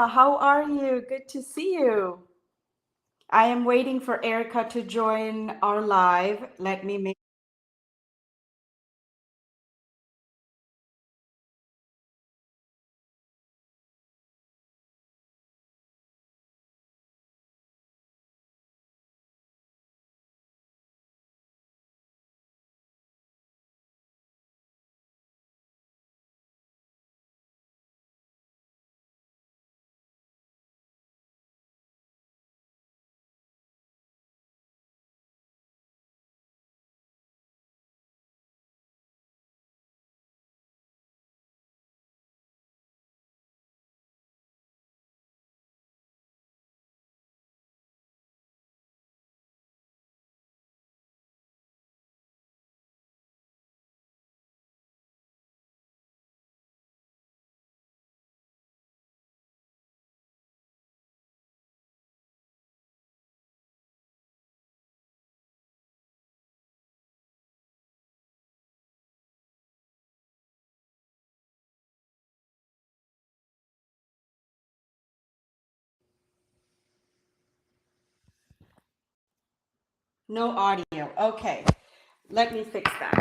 How are you? Good to see you. I am waiting for Erica to join our live. Let me make no audio. Okay, let me fix that.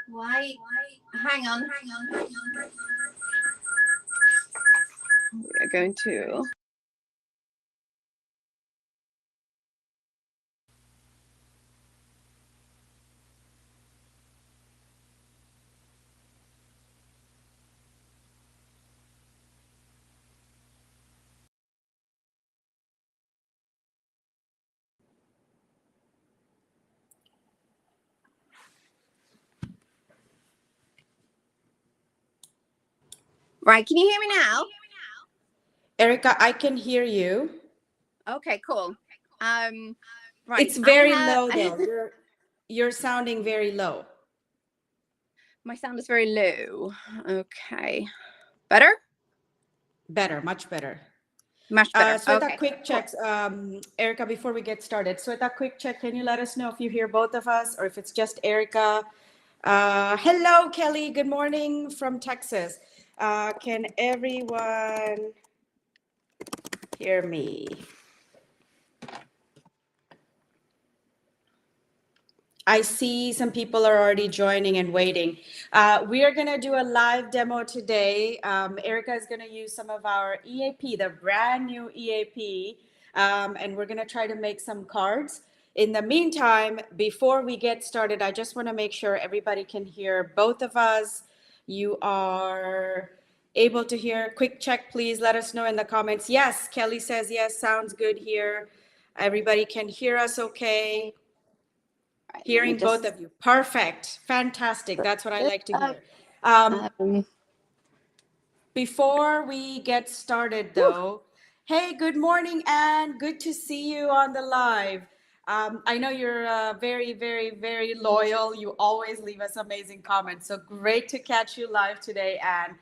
Why? Hang on. We are going to. Right, can you hear me now? Erica, I can hear you. Okay, cool. Right. It's very low though. You're sounding very low. My sound is very low. Okay. Better? Better, much better. Much better. Sweta, quick checks. Erica, before we get started, Sweta, quick check. Can you let us know if you hear both of us or if it's just Erica? Hello, Kelly. Good morning from Texas. Can everyone hear me? I see some people are already joining and waiting. We are going to do a live demo today. Erica is going to use some of our EAP, the brand new EAP, and we're going to try to make some cards. In the meantime, before we get started, I just want to make sure everybody can hear both of us. You are able to hear. Quick check, please. Let us know in the comments. Yes, Kelly says yes, sounds good here. Everybody can hear us okay. Hearing both of you. Perfect. Fantastic. That's what I like to hear. Before we get started, though, hey, good morning, Anne. Good to see you on the live. I know you're very, very, very loyal. You always leave us amazing comments. So great to catch you live today, Anne.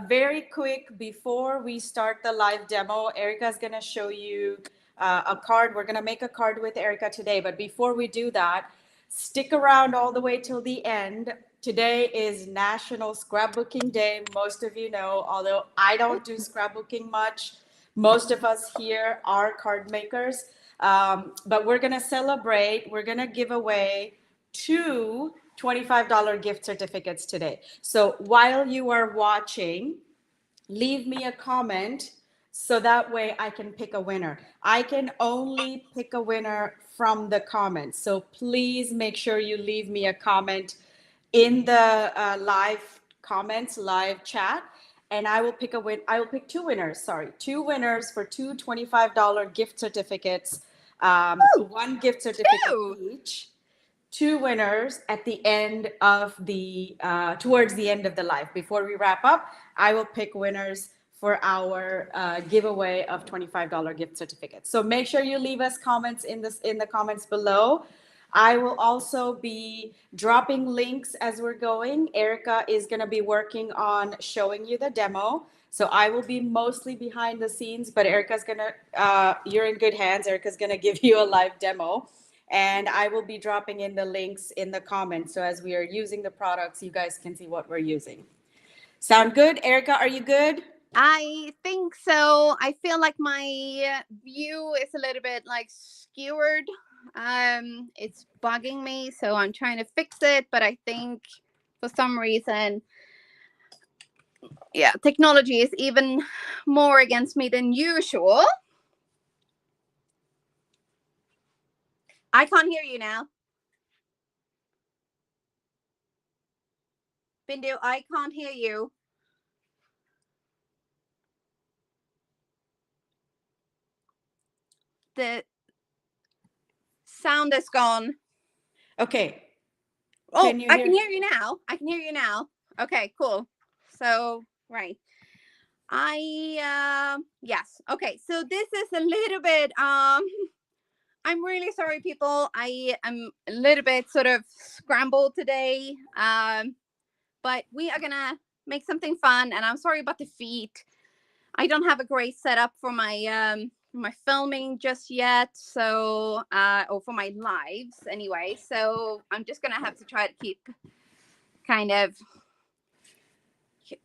Very quick, before we start the live demo, Erica's going to show you a card. We're going to make a card with Erica today. But before we do that, stick around all the way till the end. Today is National Scrapbooking Day. Most of you know, although I don't do scrapbooking much, most of us here are card makers. But we're going to celebrate. We're going to give away 2 $25 gift certificates today. So while you are watching, leave me a comment so that way I can pick a winner. I can only pick a winner from the comments. So please make sure you leave me a comment in the live comments, live chat, and I will pick I will pick 2 winners. Sorry, 2 winners for 2 $25 gift certificates. One gift certificate each. 2 winners at the end of the towards the end of the live. Before we wrap up, I will pick winners for our giveaway of $25 gift certificates. So make sure you leave us comments in the comments below. I will also be dropping links as we're going. Erica is going to be working on showing you the demo. So I will be mostly behind the scenes, but Erica's going to, you're in good hands. Erica's going to give you a live demo. And I will be dropping in the links in the comments. So as we are using the products, you guys can see what we're using. Sound good? Erica, are you good? I think so. I feel like my view is a little bit like skewered. It's bugging me, so I'm trying to fix it. But I think for some reason, yeah, technology is even more against me than usual. I can't hear you now. Bindu, I can't hear you. The sound is gone. Okay. Oh, I can hear you now. I can hear you now. Okay, cool. So, right. Yes. Okay. So this is a little bit, I'm really sorry, people. I am a little bit sort of scrambled today. But we are gonna make something fun, and I'm sorry about the feet. I don't have a great setup for my filming just yet, so or for my lives anyway. So I'm just gonna have to try to keep kind of.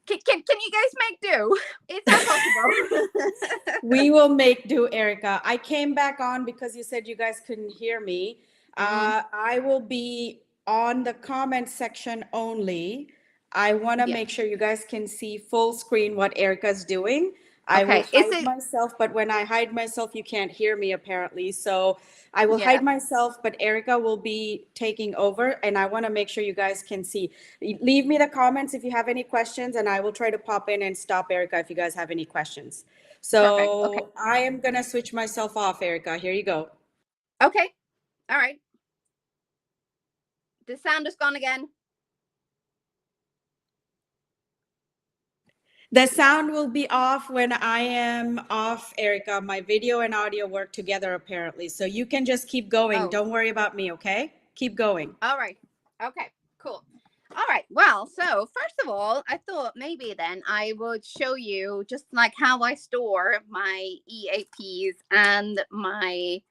Can you guys make do? Is that possible? We will make do, Erica. I came back on because you said you guys couldn't hear me. I will be on the comment section only. I want to make sure you guys can see full screen what Erica's doing. I will hide myself, but when I hide myself, you can't hear me apparently. So I will hide myself, but Erica will be taking over, and I want to make sure you guys can see. Leave me the comments if you have any questions, and I will try to pop in and stop Erica if you guys have any questions. So I am going to switch myself off, Erica. Here you go. Okay. All right. The sound is gone again. The sound will be off when I am off, Erica. My video and audio work together, apparently. So you can just keep going. Don't worry about me, okay? Keep going. All right. Okay, cool. All right. Well, so first of all, I thought maybe then I would show you just like how I store my EAPs and my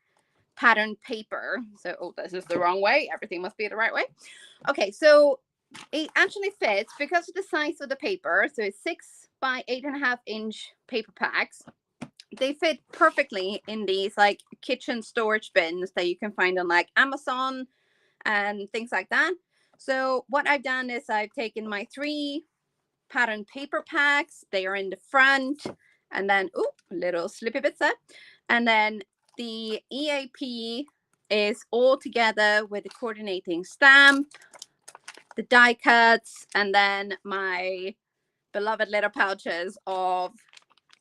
pattern paper. So, oh, this is the wrong way. Everything must be the right way. Okay, so it actually fits because of the size of the paper. So it's 6 by 8.5 inch paper packs. They fit perfectly in these like kitchen storage bins that you can find on like Amazon and things like that. So what I've done is I've taken my 3 pattern paper packs. They are in the front, and then little slippy bits there. And then the EAP is all together with the coordinating stamp, the die cuts, and then my beloved little pouches of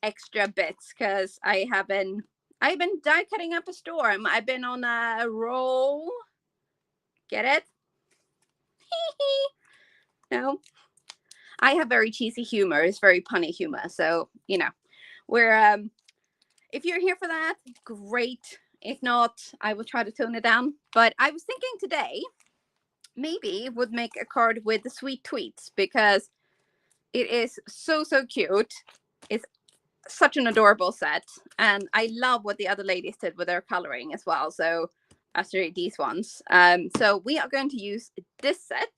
extra bits because I've been die cutting up a storm. I've been on a roll. Get it? No, I have very cheesy humor. It's very punny humor. So, you know, we're if you're here for that, great. If not, I will try to tone it down. But I was thinking today maybe would make a card with the sweet tweets because it is so cute. It's such an adorable set, and I love what the other ladies did with their coloring as well. So after these ones, so we are going to use this set,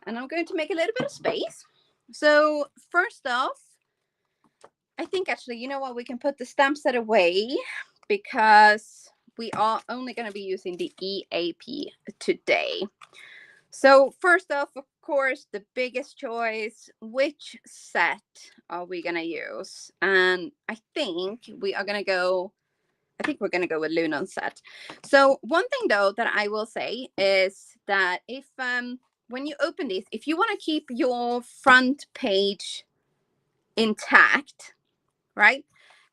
and I'm going to make a little bit of space. So first off, I think actually, you know what, we can put the stamp set away because we are only going to be using the EAP today. So first off, of course, the biggest choice, which set are we going to use? And I think we're going to go with Lunon's set. So one thing though that I will say is that if when you open these, if you want to keep your front page intact, right,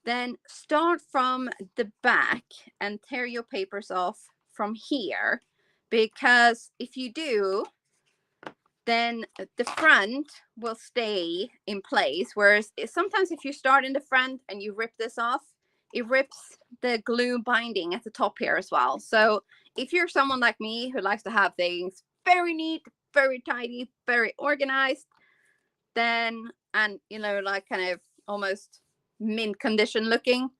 then start from the back and tear your papers off from here, because if you do, then the front will stay in place. Whereas sometimes if you start in the front and you rip this off, it rips the glue binding at the top here as well. So if you're someone like me who likes to have things very neat, very tidy, very organized, then, and you know, like kind of almost mint condition looking,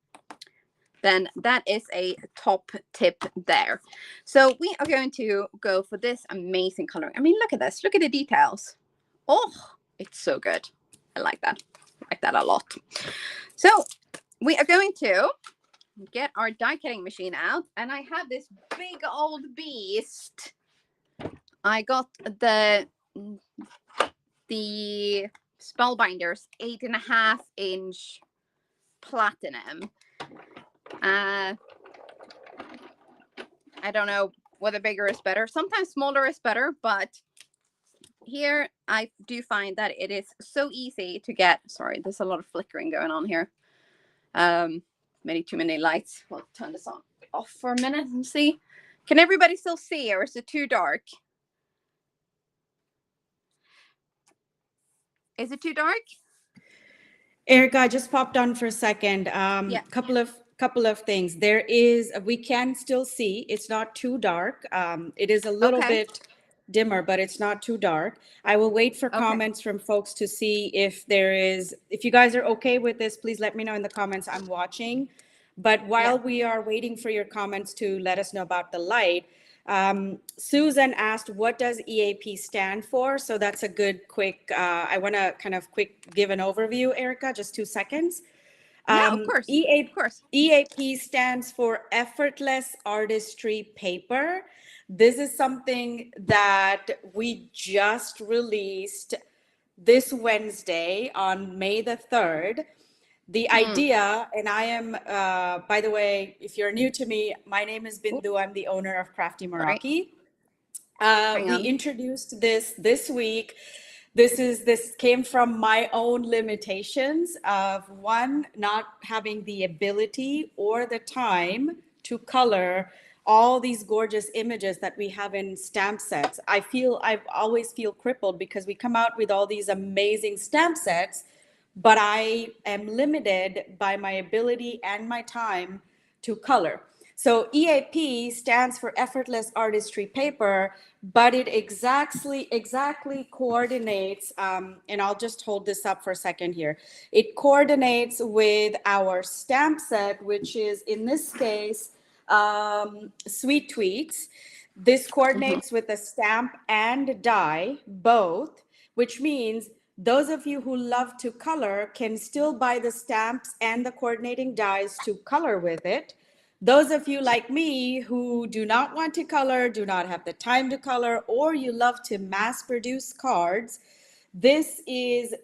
then that is a top tip there. So we are going to go for this amazing coloring. I mean, look at this. Look at the details. Oh, it's so good. I like that. I like that a lot. So we are going to get our die cutting machine out, and I have this big old beast. I got the Spellbinders 8.5-inch platinum. I don't know whether bigger is better. Sometimes smaller is better, but here I do find that it is so easy to get. Sorry, there's a lot of flickering going on here. Too many lights. We'll turn this off for a minute and see. Can everybody still see, or is it too dark? Is it too dark? Erica, I just popped on for a second. Yeah. Couple of things. We can still see. It's not too dark. It is a little bit dimmer, but it's not too dark. I will wait for comments from folks to see if if you guys are okay with this, please let me know in the comments. I'm watching. But while we are waiting for your comments to let us know about the light, Susan asked, what does EAP stand for? So that's a good quick, I want to kind of give an overview, Erica, just 2 seconds. Yeah, of course. EAP stands for Effortless Artistry Paper. This is something that we just released this Wednesday on May the 3rd. The idea, and I am, by the way, if you're new to me, my name is Bindu. I'm the owner of Crafty Meraki. We introduced this week. This came from my own limitations of one, not having the ability or the time to color all these gorgeous images that we have in stamp sets. I always feel crippled because we come out with all these amazing stamp sets, but I am limited by my ability and my time to color. So EAP stands for Effortless Artistry Paper, but it exactly coordinates, and I'll just hold this up for a second here. It coordinates with our stamp set, which is in this case, Sweet Tweets. This coordinates with the stamp and die, both, which means those of you who love to color can still buy the stamps and the coordinating dies to color with it. Those of you like me who do not want to color, do not have the time to color, or you love to mass produce cards, this is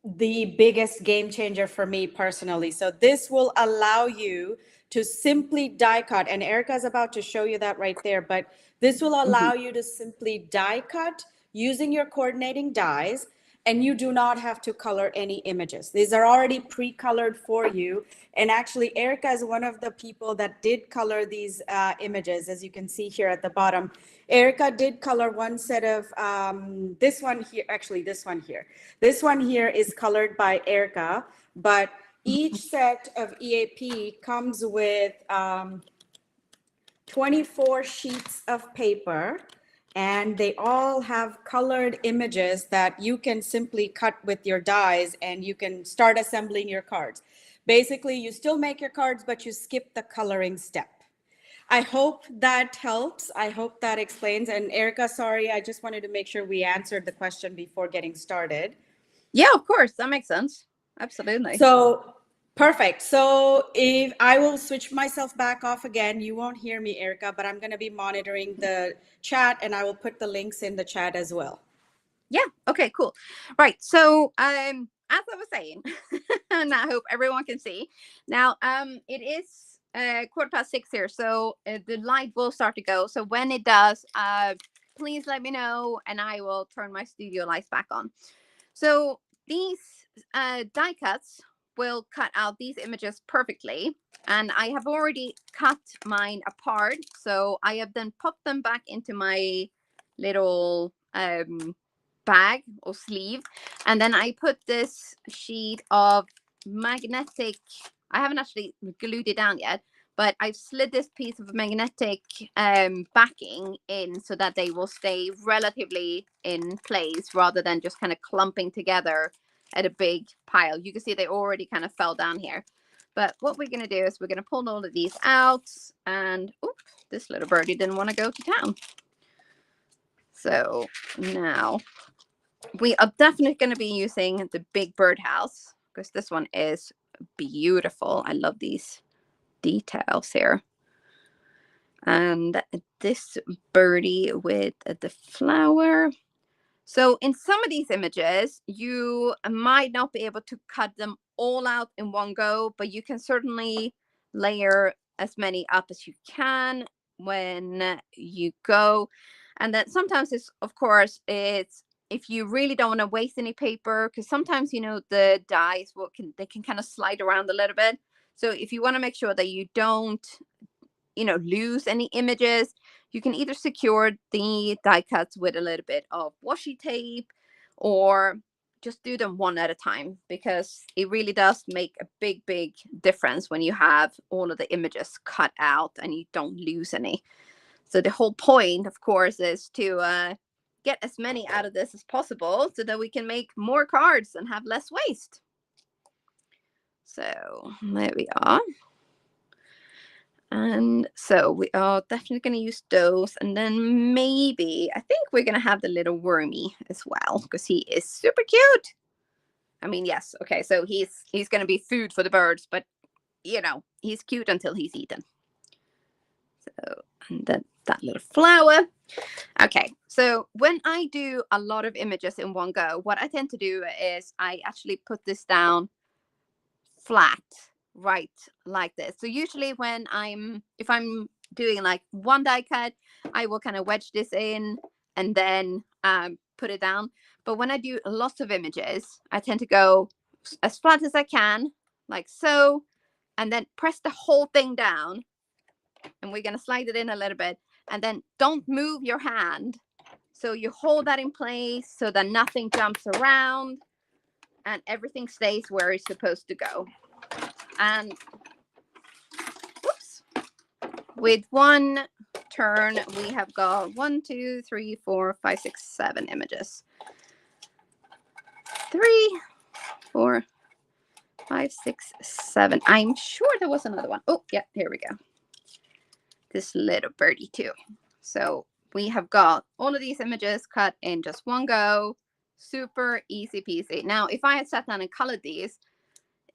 the biggest game changer for me personally. So this will allow you to simply die cut, and Erica's about to show you that right there, but this will allow you to simply die cut using your coordinating dies, and you do not have to color any images. These are already pre-colored for you. And actually, Erica is one of the people that did color these images, as you can see here at the bottom. Erica did color one set of this one here. Actually, this one here. This one here is colored by Erica, but each set of EAP comes with 24 sheets of paper. and they all have colored images that you can simply cut with your dies and you can start assembling your cards. Basically, you still make your cards, but you skip the coloring step. I hope that helps. I hope that explains. And Erica, sorry, I just wanted to make sure we answered the question before getting started. Yeah, of course. That makes sense. Absolutely. So perfect. So if I will switch myself back off again, you won't hear me, Erica, but I'm going to be monitoring the chat and I will put the links in the chat as well. Yeah. Okay, cool. Right. So as I was saying, and I hope everyone can see. Now, it is 6:15 here, so the light will start to go. So when it does, please let me know and I will turn my studio lights back on. So these die cuts will cut out these images perfectly. And I have already cut mine apart. So I have then popped them back into my little bag or sleeve. And then I put this sheet of magnetic, I haven't actually glued it down yet, but I've slid this piece of magnetic backing in so that they will stay relatively in place rather than just kind of clumping together at a big pile. You can see they already kind of fell down here. But what we're going to do is we're going to pull all of these out. And oops, this little birdie didn't want to go to town. So now we are definitely going to be using the big birdhouse because this one is beautiful. I love these details here. And this birdie with the flower. So in some of these images, you might not be able to cut them all out in one go, but you can certainly layer as many up as you can when you go. And then sometimes it's, of course, it's if you really don't want to waste any paper, because sometimes, you know, the dies they can kind of slide around a little bit. So if you want to make sure that you don't, you know, lose any images, you can either secure the die cuts with a little bit of washi tape or just do them one at a time, because it really does make a big difference when you have all of the images cut out and you don't lose any. So the whole point, of course, is to get as many out of this as possible so that we can make more cards and have less waste. So there we are. And so we are definitely going to use those. And then maybe, I think we're going to have the little wormy as well, because he is super cute. I mean, yes. Okay. So he's going to be food for the birds, but you know, he's cute until he's eaten. So, and then that little flower. Okay. So when I do a lot of images in one go, what I tend to do is I actually put this down flat, right, like this. So usually when if I'm doing like one die cut, I will kind of wedge this in and then put it down. But when I do lots of images, I tend to go as flat as I can, like so, and then press the whole thing down. And we're going to slide it in a little bit, and then don't move your hand. So you hold that in place so that nothing jumps around and everything stays where it's supposed to go. And whoops, with one turn, we have got 1, 2, 3, 4, 5, 6, 7 images. 3, 4, 5, 6, 7. I'm sure there was another one. Oh, yeah, here we go. This little birdie too. So we have got all of these images cut in just one go. Super easy peasy. Now, if I had sat down and colored these,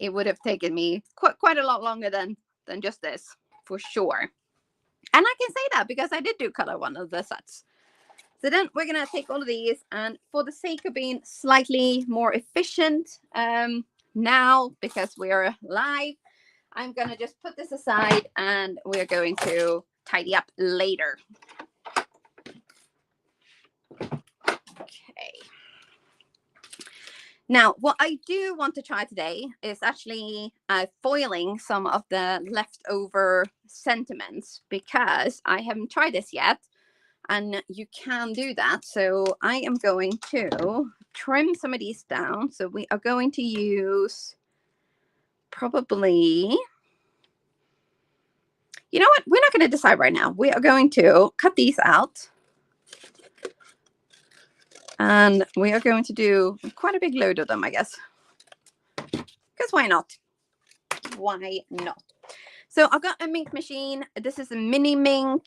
it would have taken me quite a lot longer than just this, for sure. And I can say that because I did do color one of the sets. So then we're going to take all of these, and for the sake of being slightly more efficient now, because we are live, I'm going to just put this aside and we're going to tidy up later. Okay. Now, what I do want to try today is actually foiling some of the leftover sentiments, because I haven't tried this yet, and you can do that. So I am going to trim some of these down. So we are going to use probably, you know what? We're not going to decide right now. We are going to cut these out. And we are going to do quite a big load of them, I guess. Because why not? Why not? So I've got a mink machine. This is a mini mink.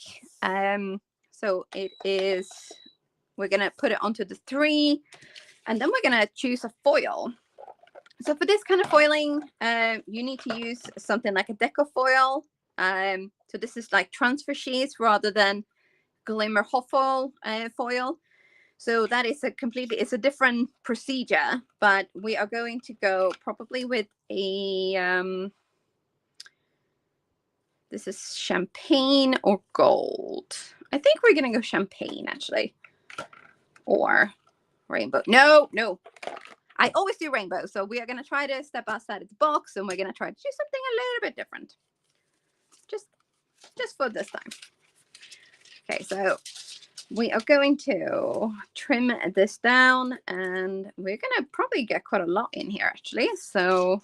So it is, we're going to put it onto the 3. And then we're going to choose a foil. So for this kind of foiling, you need to use something like a deco foil. So this is like transfer sheets rather than glimmer hot foil foil. So that is it's a different procedure, but we are going to go probably with a, this is champagne or gold. I think we're going to go champagne actually, or rainbow. No. I always do rainbow. So we are going to try to step outside of the box, and we're going to try to do something a little bit different. Just for this time. Okay, so we are going to trim this down, and we're going to probably get quite a lot in here actually. So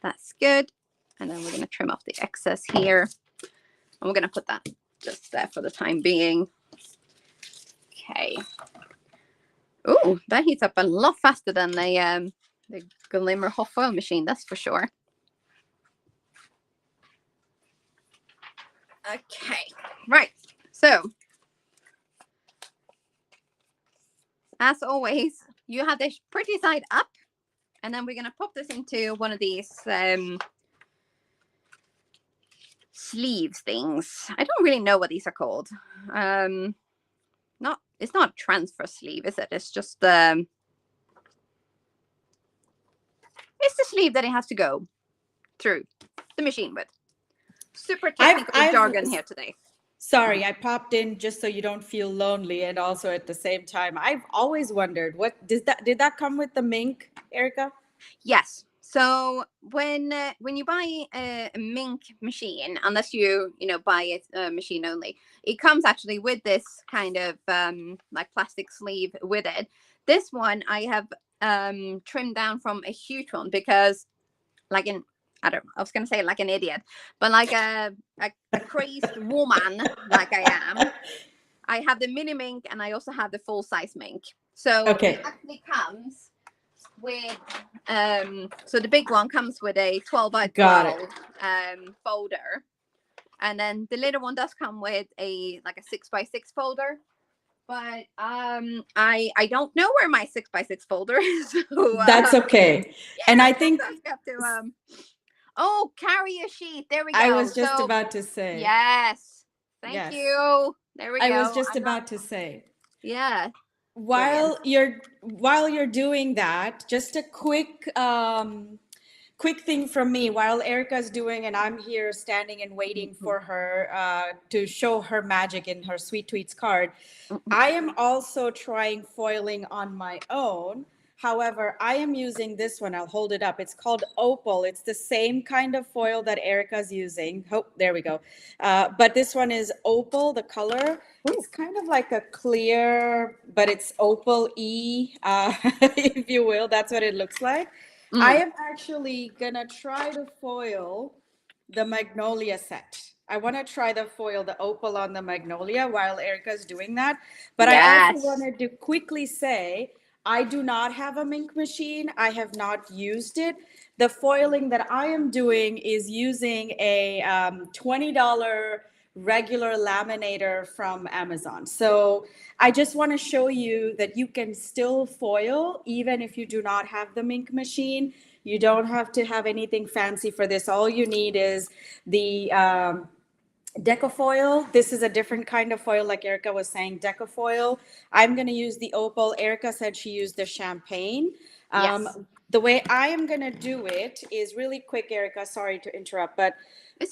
that's good. And then we're going to trim off the excess here. And we're going to put that just there for the time being. Okay. Oh, that heats up a lot faster than the glimmer hot foil machine, that's for sure. Okay, right. So, as always, you have this pretty side up, and then we're going to pop this into one of these sleeves things. I don't really know what these are called. It's not a transfer sleeve, is it? It's just it's the sleeve that it has to go through the machine with. Super technical jargon here today. Sorry, I popped in just so you don't feel lonely, and also at the same time, I've always wondered, what did that come with the mink, Erica? Yes. So when you buy a mink machine, unless you buy a machine only, it comes actually with this kind of like plastic sleeve with it. This one I have trimmed down from a huge one because, like I was going to say like an idiot, but like a crazed woman like I am, I have the mini mink and I also have the full size mink. So it actually comes with so the big one comes with a 12 by 12 folder, and then the little one does come with a 6 by 6 folder, but I don't know where my 6 by 6 folder is. So, that's okay. Yeah, and I think have to carry a sheet. There we go. I was just about to say. Yes. Thank you. There we go. I was just about to say. Yeah. While you're doing that, just a quick thing from me while Erica's doing, and I'm here standing and waiting for her to show her magic in her Sweet Tweets card. I am also trying foiling on my own. However, I am using this one. I'll hold it up. It's called Opal. It's the same kind of foil that Erica's using. Oh, there we go. But this one is Opal, the color. It's kind of like a clear, but it's Opal E, if you will. That's what it looks like. I am actually going to try to foil the Magnolia set. I want to try the Opal on the Magnolia while Erica's doing that. But I also wanted to quickly say, I do not have a mink machine. I have not used it. The foiling that I am doing is using a $20 regular laminator from Amazon. So I just want to show you that you can still foil even if you do not have the mink machine. You don't have to have anything fancy for this. All you need is the Decofoil. This is a different kind of foil, like Erica was saying, Decofoil. I'm going to use the Opal. Erica said she used the champagne. The way I am going to do it is really quick, Erica. Sorry to interrupt, but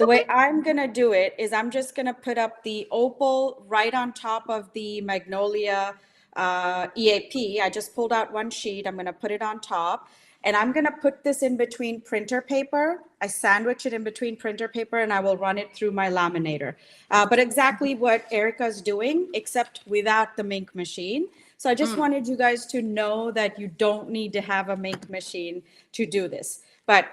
the way I'm going to do it is I'm just going to put up the Opal right on top of the Magnolia EAP. I just pulled out one sheet. I'm going to put it on top. And I'm going to put this in between printer paper. I sandwich it in between printer paper, and I will run it through my laminator. But exactly what Erica's doing, except without the mink machine. So I just wanted you guys to know that you don't need to have a mink machine to do this. But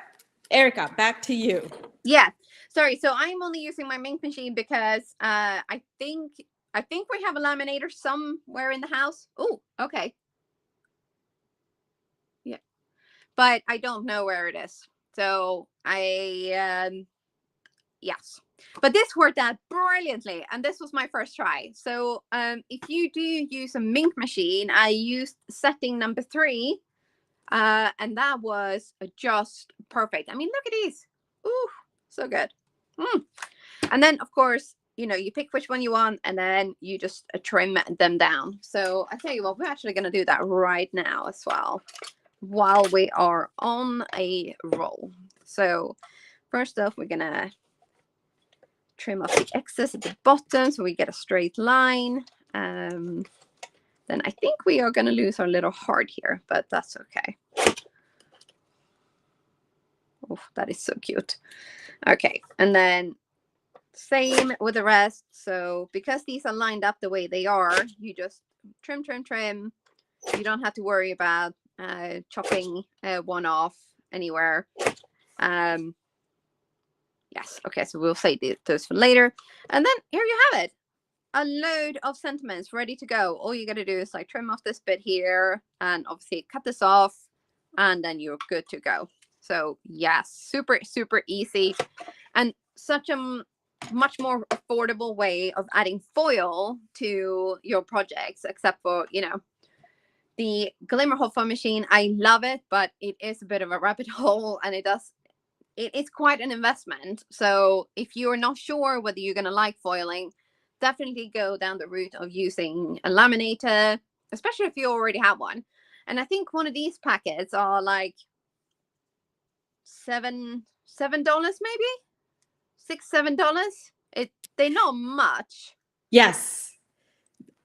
Erica, back to you. Yeah. Sorry. So I'm only using my mink machine because I think I think we have a laminator somewhere in the house. Oh, okay. Yeah, but I don't know where it is. So yes, but this worked out brilliantly, and this was my first try. So if you do use a Mink machine, I used setting number 3, and that was just perfect. I mean, look at these. Ooh, so good. And then, of course, you pick which one you want, and then you just trim them down. So I tell you what, we're actually going to do that right now as well, while we are on a roll. So first off, we're going to trim off the excess at the bottom so we get a straight line. Then I think we are going to lose our little heart here, but that's okay. Oh, that is so cute. Okay, and then same with the rest. So because these are lined up the way they are, you just trim. You don't have to worry about chopping one off anywhere. Yes, okay, so we'll save those for later. And then here you have it. A load of sentiments ready to go. All you got to do is like trim off this bit here and obviously cut this off, and then you're good to go. So yes, super, super easy, and such a much more affordable way of adding foil to your projects, except for, the glimmer hole foil machine. I love it, but it is a bit of a rabbit hole, and it's quite an investment. So if you're not sure whether you're going to like foiling, definitely go down the route of using a laminator, especially if you already have one. And I think one of these packets are like $7 maybe, $6-7. They're not much. Yes.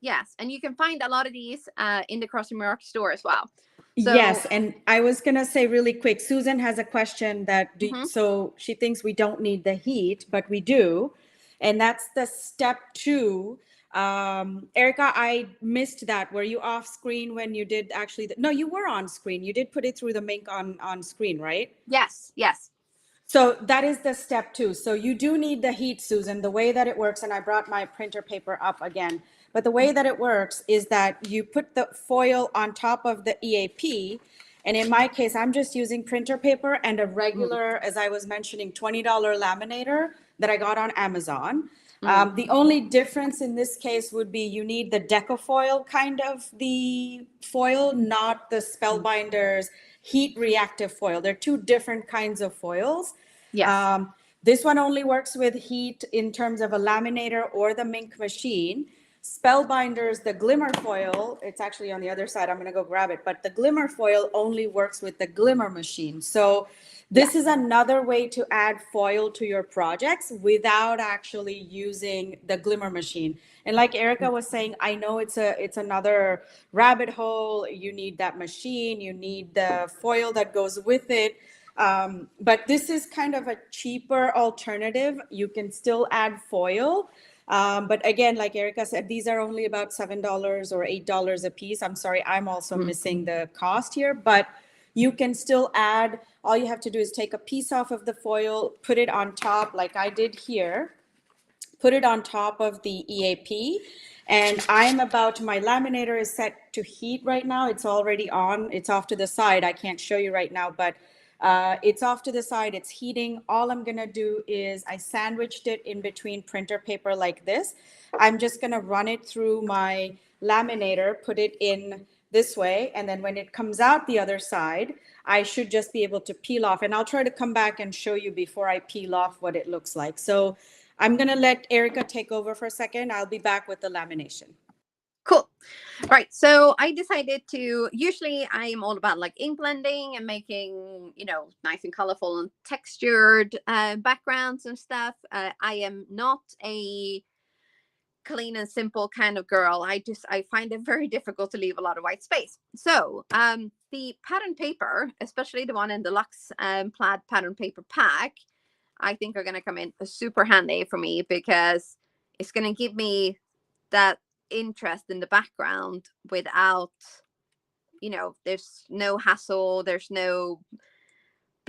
Yes, and you can find a lot of these in the Crossing Mark store as well. So, yes, and I was gonna say really quick, Susan has a question that so she thinks we don't need the heat, but we do, and that's the step 2. Erica, I missed that. Were you off screen when you did actually? No, you were on screen. You did put it through the Mink on screen, right? yes. So that is the step 2. So you do need the heat, Susan. The way that it works, and I brought my printer paper up again, but the way that it works is that you put the foil on top of the EAP. And in my case, I'm just using printer paper and a regular, as I was mentioning, $20 laminator that I got on Amazon. The only difference in this case would be you need the Decofoil kind of the foil, not the Spellbinders heat reactive foil. They're 2 different kinds of foils. Yes. This one only works with heat in terms of a laminator or the Mink machine. Spellbinders, the glimmer foil, it's actually on the other side. I'm going to go grab it. But the glimmer foil only works with the glimmer machine. So this is another way to add foil to your projects without actually using the glimmer machine. And like Erica was saying, I know it's another rabbit hole. You need that machine. You need the foil that goes with it. But this is kind of a cheaper alternative. You can still add foil. But again, like Erica said, these are only about $7 or $8 a piece. I'm sorry, I'm also missing the cost here, but you can still add. All you have to do is take a piece off of the foil, put it on top like I did here, put it on top of the EAP. And my laminator is set to heat right now. It's already on. It's off to the side. I can't show you right now, but it's off to the side. It's heating. All I'm going to do is I sandwiched it in between printer paper like this. I'm just going to run it through my laminator, put it in this way. And then when it comes out the other side, I should just be able to peel off. And I'll try to come back and show you before I peel off what it looks like. So I'm going to let Erica take over for a second. I'll be back with the lamination. Cool. Right. So I decided usually I am all about like ink blending and making, nice and colorful and textured backgrounds and stuff. I am not a clean and simple kind of girl. I find it very difficult to leave a lot of white space. So the pattern paper, especially the one in the Luxe plaid pattern paper pack, I think are going to come in super handy for me because it's going to give me that interest in the background without, there's no hassle, there's no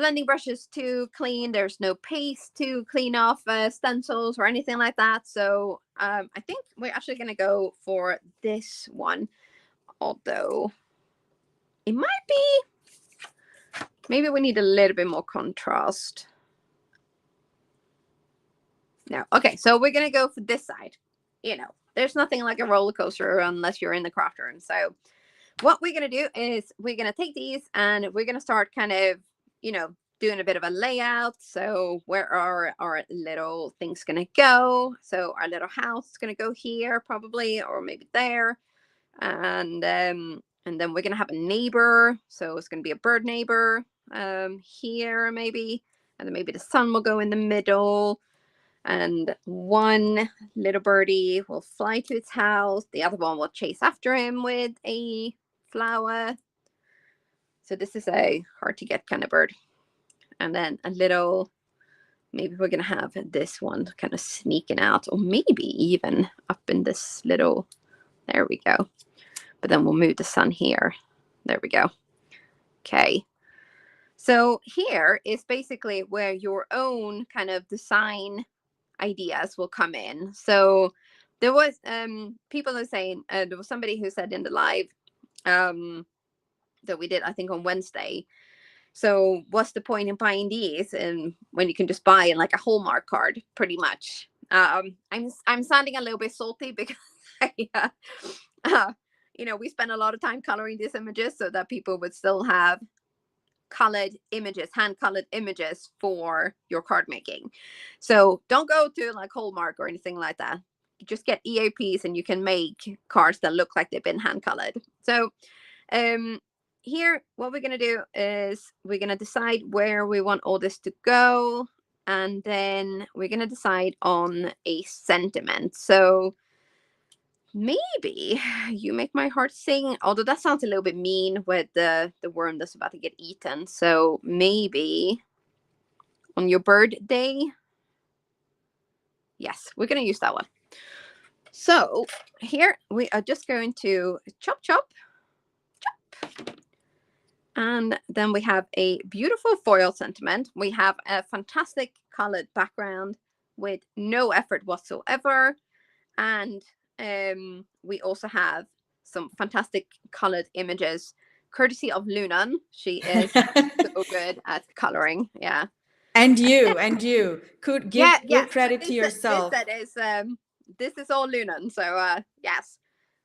blending brushes to clean. There's no paste to clean off stencils or anything like that. So I think we're actually going to go for this one. Although it might be, maybe we need a little bit more contrast. No. Okay, so we're going to go for this side. You know, there's nothing like a roller coaster unless you're in the craft room. So what we're going to do is we're going to take these and we're going to start kind of, you know, doing a bit of a layout. So where are our little things going to go? So our little house is going to go here probably, or maybe there. And then we're going to have a neighbor. So it's going to be a bird neighbor here maybe. And then maybe the sun will go in the middle. And one little birdie will fly to its house. The other one will chase after him with a flower. So this is a hard to get kind of bird. And then a little, maybe we're going to have this one kind of sneaking out, or maybe even up in this little, there we go. But then we'll move the sun here. There we go. Okay. So here is basically where your own kind of design ideas will come in. So there was people are saying, there was somebody who said in the live that we did, I think on Wednesday, so what's the point in buying these and when you can just buy like a Hallmark card pretty much. I'm sounding a little bit salty because you know, we spent a lot of time coloring these images so that people would still have colored images, hand colored images for your card making. So don't go to like Hallmark or anything like that. You just get EAPs and you can make cards that look like they've been hand colored. So here what we're going to do is we're going to decide where we want all this to go, and then we're going to decide on a sentiment. So maybe you make my heart sing, although that sounds a little bit mean with the worm that's about to get eaten. So maybe on your birthday. Yes, we're going to use that one. So here we are just going to chop, chop, chop. And then we have a beautiful foil sentiment. We have a fantastic colored background with no effort whatsoever. And we also have some fantastic colored images, courtesy of Lunan. She is so good at coloring. Yeah. And you could give full credit to yourself. This is all Lunan. So yes,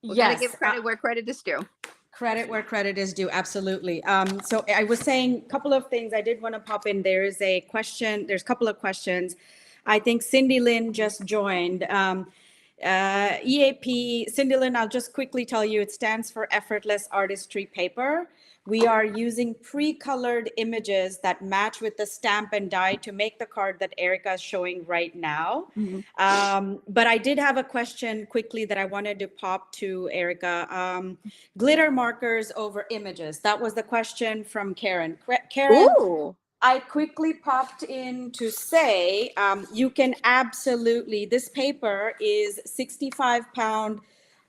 we're gonna give credit where credit is due. Credit where credit is due. Absolutely. So I was saying a couple of things I did want to pop in. There's a question. There's a couple of questions. I think Cindy Lynn just joined. EAP, Cindy Lynn, I'll just quickly tell you, it stands for Effortless Artistry Paper. We are using pre-colored images that match with the stamp and die to make the card that Erica is showing right now. Mm-hmm. But I did have a question quickly that I wanted to pop to Erica. Glitter markers over images. That was the question from Karen. Karen, ooh. I quickly popped in to say you can absolutely, this paper is 65-pound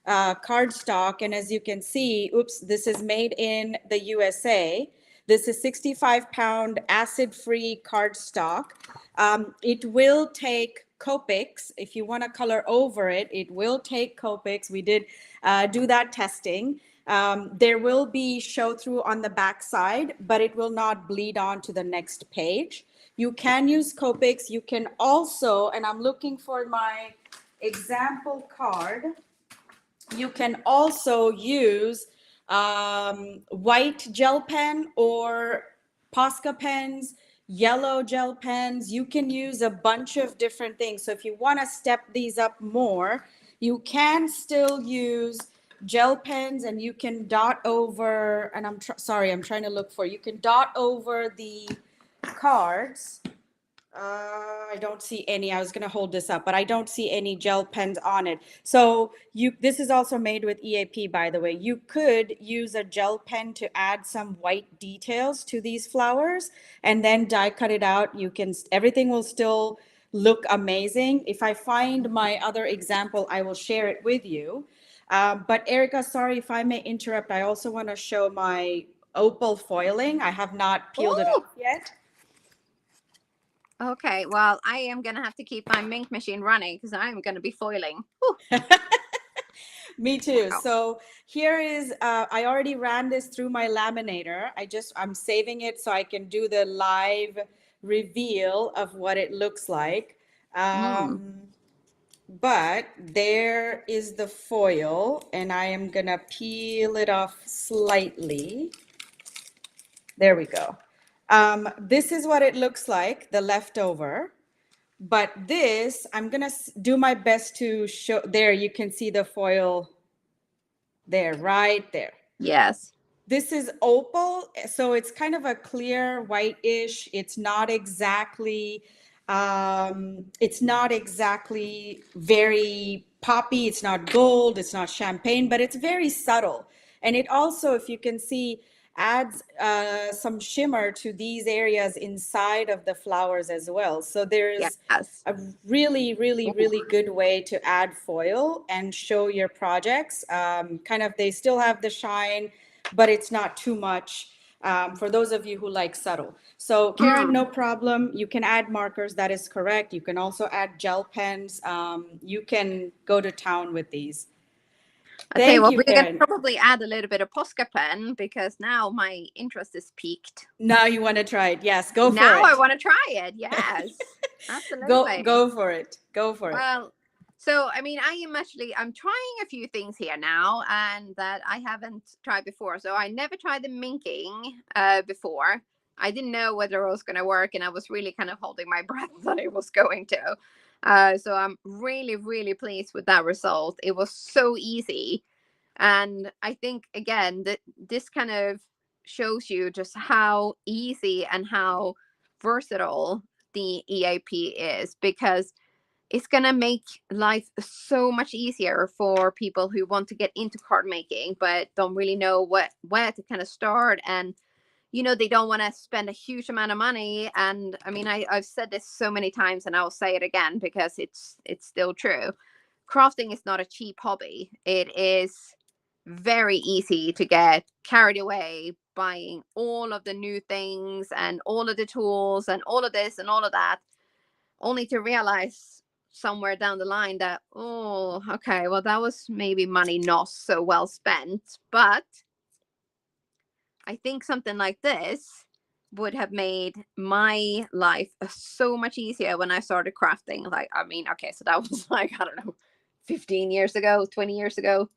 cardstock. And as you can see, oops, this is made in the USA. This is 65-pound acid-free cardstock. It will take Copics. If you want to color over it, it will take Copics. We did do that testing. There will be show through on the back side, but it will not bleed on to the next page. You can use Copics. You can also, and I'm looking for my example card, you can also use white gel pen or Posca pens, yellow gel pens. You can use a bunch of different things. So if you want to step these up more, you can still use gel pens, and you can dot over, and I'm trying to look for, you can dot over the cards. I don't see any. I was going to hold this up, but I don't see any gel pens on it. So this is also made with EAP, by the way. You could use a gel pen to add some white details to these flowers and then die cut it out. Everything will still look amazing. If I find my other example, I will share it with you. But Erica, sorry if I may interrupt. I also want to show my opal foiling. I have not peeled it off yet. Okay, well, I am gonna have to keep my mink machine running because I'm gonna be foiling. Whew, Me too. wow. So here is, I already ran this through my laminator. I'm saving it so I can do the live reveal of what it looks like. Mm, Um, but there is the foil, and I am gonna peel it off slightly. There we go. This is what it looks like, the leftover. But this, I'm gonna do my best to show. There, you can see the foil there, right there. yes. This is opal, so it's kind of a clear whitish. It's not exactly very poppy. It's not gold, it's not champagne, but it's very subtle. And it also, if you can see, adds some shimmer to these areas inside of the flowers as well. So there's Yes. a really, really, Ooh. really good way to add foil and show your projects. Kind of, they still have the shine, but it's not too much, for those of you who like subtle. So Karen, no Mm. problem. You can add markers. That is correct. You can also add gel pens. You can go to town with these. I tell you Thank what, you, we're gonna Karen. probably add a little bit of Posca pen because now my interest is peaked. Now you want to try it. Yes, go for Now I it. want to try it. Yes, absolutely. Go for it. Go for it. Well, so I mean, I'm trying a few things here now, and that I haven't tried before. So I never tried the minking before. I didn't know whether it was going to work, and I was really kind of holding my breath that it was going to. So I'm really, really pleased with that result. It was so easy, and I think again that this kind of shows you just how easy and how versatile the EAP is, because it's going to make life so much easier for people who want to get into card making but don't really know where to kind of start, and they don't want to spend a huge amount of money. And I mean, I've said this so many times and I'll say it again because it's still true. Crafting is not a cheap hobby. It is very easy to get carried away buying all of the new things and all of the tools and all of this and all of that, only to realize somewhere down the line that, oh, okay, well, that was maybe money not so well spent. But I think something like this would have made my life so much easier when I started crafting. Like, I mean, okay, so that was like, I don't know, 15 years ago, 20 years ago.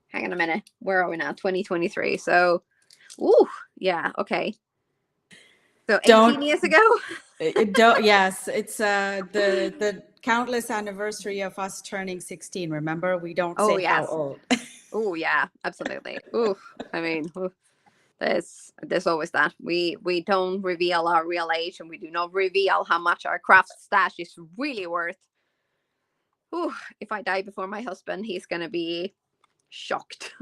Hang on a minute. Where are we now? 2023. So, ooh, yeah, okay. So 18 Don't years ago. don't. Yes, it's the countless anniversary of us turning 16. Remember, we don't Oh, say how yes. old. Oh, yeah, absolutely. Ooh, I mean, ooh, there's always that. We don't reveal our real age, and we do not reveal how much our craft stash is really worth. Ooh, if I die before my husband, he's gonna be shocked.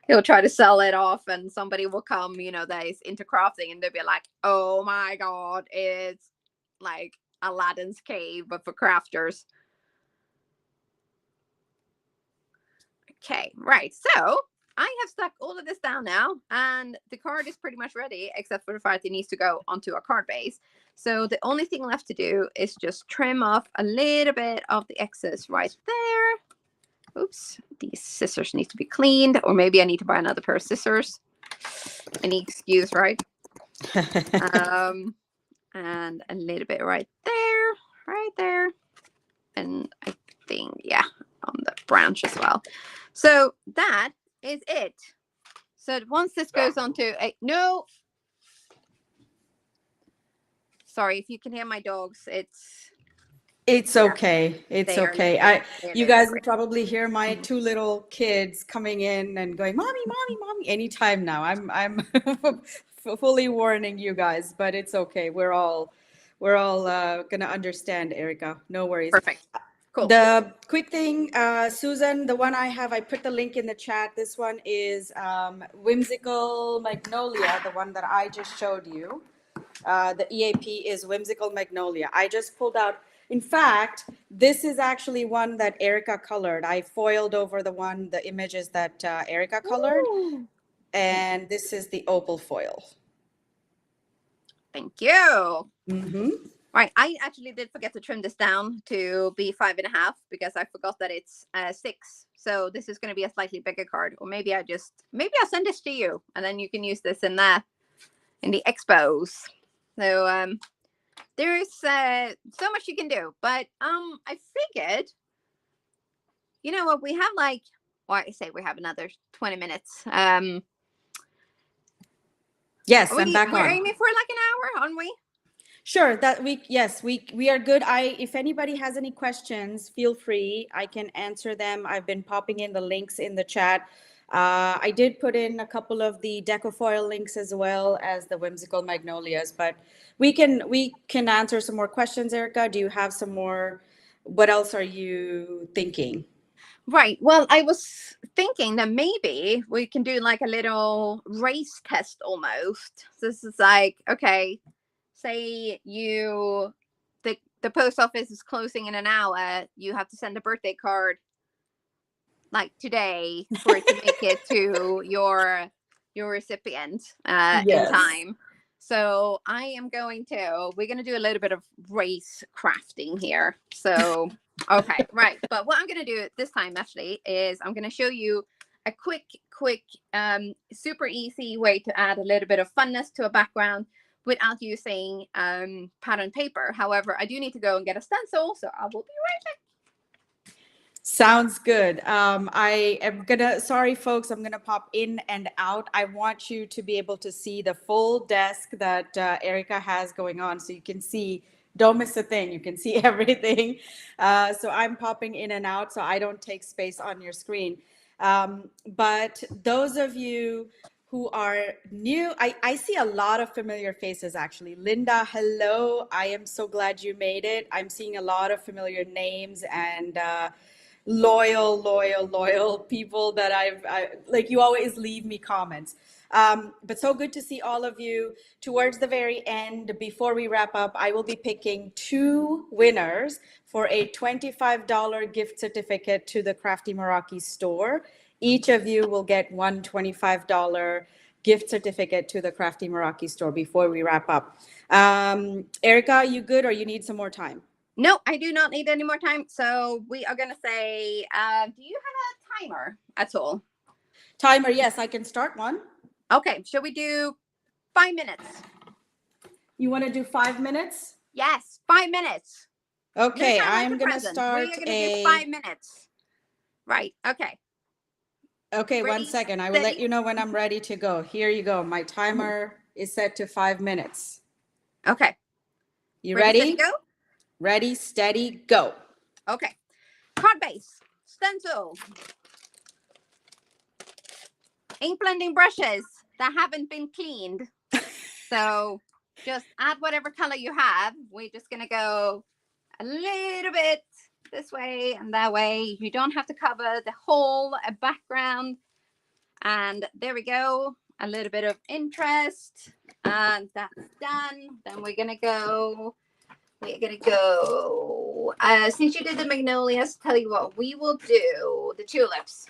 He'll try to sell it off, and somebody will come, that is into crafting, and they'll be like, "Oh my god, it's like Aladdin's cave, but for crafters." Okay, right. So I have stuck all of this down now, and the card is pretty much ready, except for the fact it needs to go onto a card base. So the only thing left to do is just trim off a little bit of the excess right there. Oops, these scissors need to be cleaned, or maybe I need to buy another pair of scissors. Any excuse, right? And a little bit right there, and I think, yeah, on the branch as well. So that is it. So once this goes on to a no, sorry if you can hear my dogs. It's Yeah, okay. It's they are okay. living. They're You living guys will great. probably hear my two little kids coming in and going, "Mommy, mommy, mommy," anytime now. I'm fully warning you guys, but it's okay. We're all gonna understand, Erica. No worries. Perfect. Cool. The quick thing, Susan, the one I have, I put the link in the chat. This one is Whimsical Magnolia, the one that I just showed you. The EAP is Whimsical Magnolia. I just pulled out, in fact, this is actually one that Erica colored. I foiled over the images that Erica colored, Ooh. and this is the opal foil. Thank you. Mm-hmm. Right, I actually did forget to trim this down to be 5.5 because I forgot that it's 6. So this is going to be a slightly bigger card, or maybe I'll send this to you, and then you can use this in the expos. So there is so much you can do, but I figured, you know what, we have like, well, I say we have another 20 minutes. Yes, I'm back We're on. aiming for like an hour, aren't we? Sure, we are good. If anybody has any questions, feel free. I can answer them. I've been popping in the links in the chat. I did put in a couple of the decofoil links as well as the whimsical magnolias, but we can answer some more questions. Erica, do you have some more? What else are you thinking? Right. Well, I was thinking that maybe we can do like a little race test almost. So this is like, okay, say the post office is closing in an hour, you have to send a birthday card like today for it to make it to your recipient in time. So we're going to do a little bit of race crafting here. So, okay, right. But what I'm going to do this time actually is I'm going to show you a quick, super easy way to add a little bit of funness to a background without using pattern paper. However, I do need to go and get a stencil, so I will be right back. Sounds good. I am sorry folks, I'm gonna pop in and out. I want you to be able to see the full desk that Erica has going on, so you can see, don't miss a thing, you can see everything. So I'm popping in and out so I don't take space on your screen. But those of you who are new, I see a lot of familiar faces actually. Linda, hello. I am so glad you made it. I'm seeing a lot of familiar names and loyal people that I like. You always leave me comments. But so good to see all of you. Towards the very end, before we wrap up, I will be picking 2 winners for a $25 gift certificate to the Crafty Meraki store. Each of you will get one $25 gift certificate to the Crafty Meraki store before we wrap up. Erica, you good, or you need some more time? No, I do not need any more time. So we are going to say, do you have a timer at all? Timer, yes, I can start one. Okay, shall we do 5 minutes? You want to do 5 minutes? Yes, 5 minutes. Okay, no, I'm going to start. We're going to do 5 minutes. Right, okay. Okay, ready, 1 second. I will let you know when I'm ready to go. Here you go. My timer is set to 5 minutes. Okay. You ready? Steady, go? Ready, steady, go. Okay. Card base, stencil, ink blending brushes that haven't been cleaned. So just add whatever color you have. We're just going to go a little bit this way and that way. You don't have to cover the whole background. And there we go. A little bit of interest. And that's done. Then we're going to go. Since you did the magnolias, tell you what, we will do the tulips.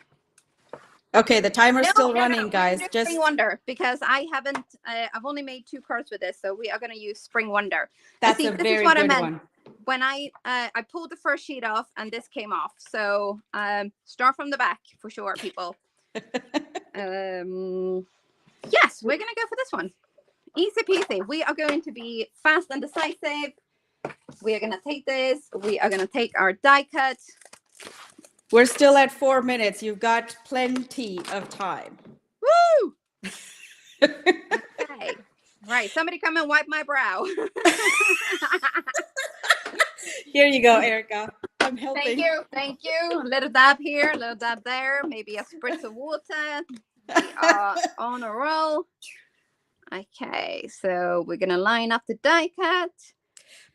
Okay, the timer's still running, guys. Just Spring Wonder, because I haven't. I've only made 2 cards with this, so we are going to use Spring Wonder. That's a very good one. When I pulled the first sheet off, and this came off. So start from the back for sure, people. Yes, we're going to go for this one. Easy peasy. We are going to be fast and decisive. We are going to take this. We are going to take our die cut. We're still at 4 minutes. You've got plenty of time. Woo! Okay. Right. Somebody come and wipe my brow. Here you go, Erica. I'm helping. Thank you. Thank you. A little dab here, a little dab there. Maybe a spritz of water. We are on a roll. Okay. So we're going to line up the die cut.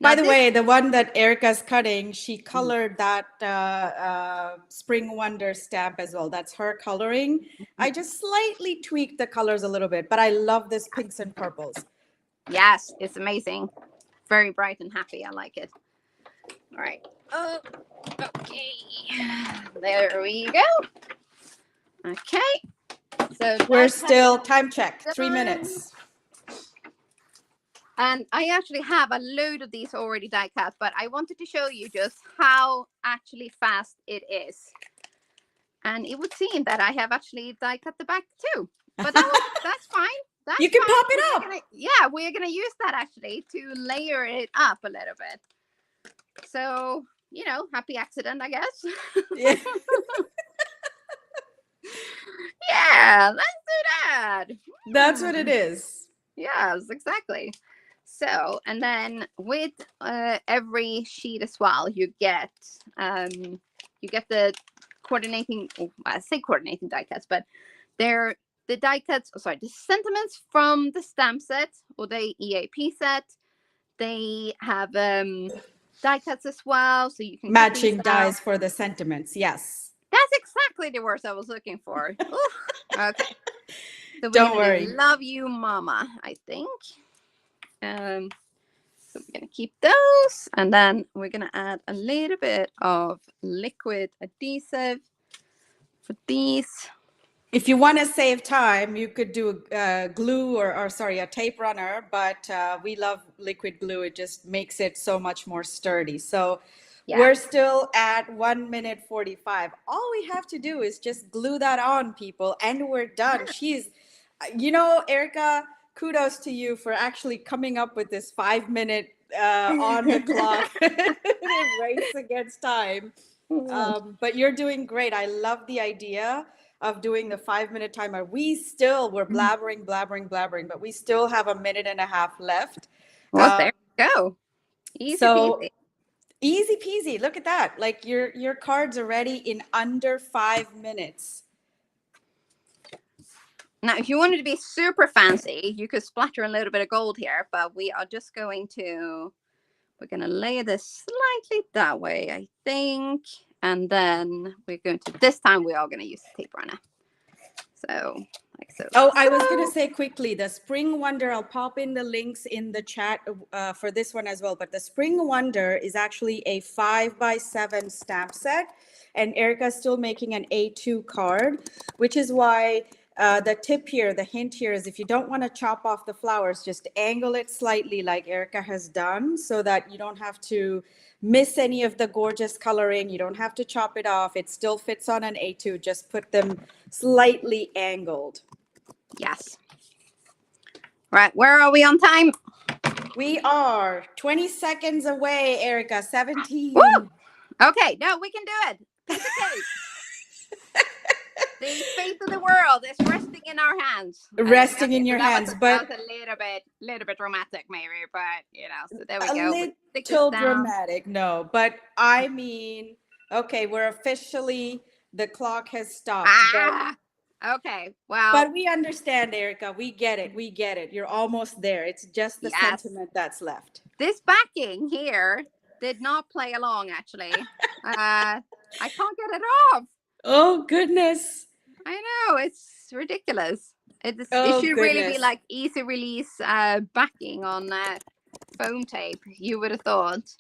By the way, the one that Erica's cutting, she colored that Spring Wonder stamp as well. That's her coloring. I just slightly tweaked the colors a little bit, but I love this pinks and purples. Yes, it's amazing. Very bright and happy. I like it. All right. Oh, okay. There we go. Okay. So we're still time check. 3 minutes. And I actually have a load of these already die cut, but I wanted to show you just how actually fast it is. And it would seem that I have actually die cut the back too. But that's fine. That's You can fine. pop it up. We're gonna use that actually to layer it up a little bit. So, happy accident, I guess. Yeah. Yeah, let's do that. That's what it is. Yes, exactly. So, and then with every sheet as well, you get the coordinating. I say coordinating die cuts, but they're the die cuts. Oh, sorry, the sentiments from the stamp set or the EAP set. They have die cuts as well, so you can Matching dies for the sentiments. Yes. That's exactly the words I was looking for. Okay. So Don't worry. Love you, Mama, I think. So we're gonna keep those, and then we're gonna add a little bit of liquid adhesive for these. If you want to save time, you could do glue or sorry, a tape runner, but we love liquid glue. It just makes it so much more sturdy. So we're still at 1 minute 45. All we have to do is just glue that on, people, and we're done. She's, Erica, kudos to you for actually coming up with this 5 minute on the clock race against time. But you're doing great. I love the idea of doing the 5 minute timer. We're blabbering, but we still have a minute and a half left. Well, there you go. Easy peasy. Easy peasy. Look at that. Like your cards are ready in under 5 minutes. Now, if you wanted to be super fancy, you could splatter a little bit of gold here, but we're going to lay this slightly that way, I think. And then this time we are going to use the tape runner. So, like so. Oh, I was going to say quickly, the Spring Wonder, I'll pop in the links in the chat for this one as well. But the Spring Wonder is actually a 5x7 stamp set. And Erica's still making an A2 card, which is why the tip here, the hint here is if you don't want to chop off the flowers, just angle it slightly like Erica has done so that you don't have to miss any of the gorgeous coloring. You don't have to chop it off. It still fits on an A2. Just put them slightly angled. Yes. Right. Where are we on time? We are 20 seconds away, Erica. 17. Woo! Okay. No, we can do it. Piece of cake. The fate of the world is resting in our hands. Resting in your hands, but that was a little bit dramatic, maybe. But so there we go. A little dramatic, no. But I mean, okay, we're officially the clock has stopped. Okay, well, but we understand, Erica. We get it. You're almost there. It's just the sentiment that's left. This backing here did not play along. Actually, I can't get it off. Oh, goodness. I know. It's ridiculous. It should really be like easy release backing on foam tape, you would have thought.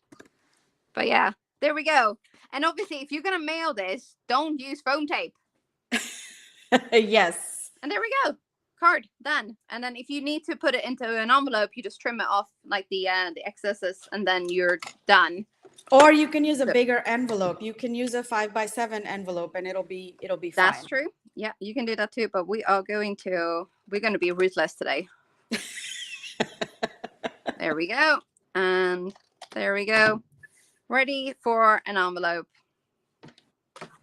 But yeah, there we go. And obviously, if you're going to mail this, don't use foam tape. Yes. And there we go. Card done. And then if you need to put it into an envelope, you just trim it off like the excesses, and then you're done. Or you can use a bigger envelope. You can use a 5x7 envelope, and it'll be fine. That's true. Yeah, you can do that too. But we're going to be ruthless today. There we go. And there we go. Ready for an envelope.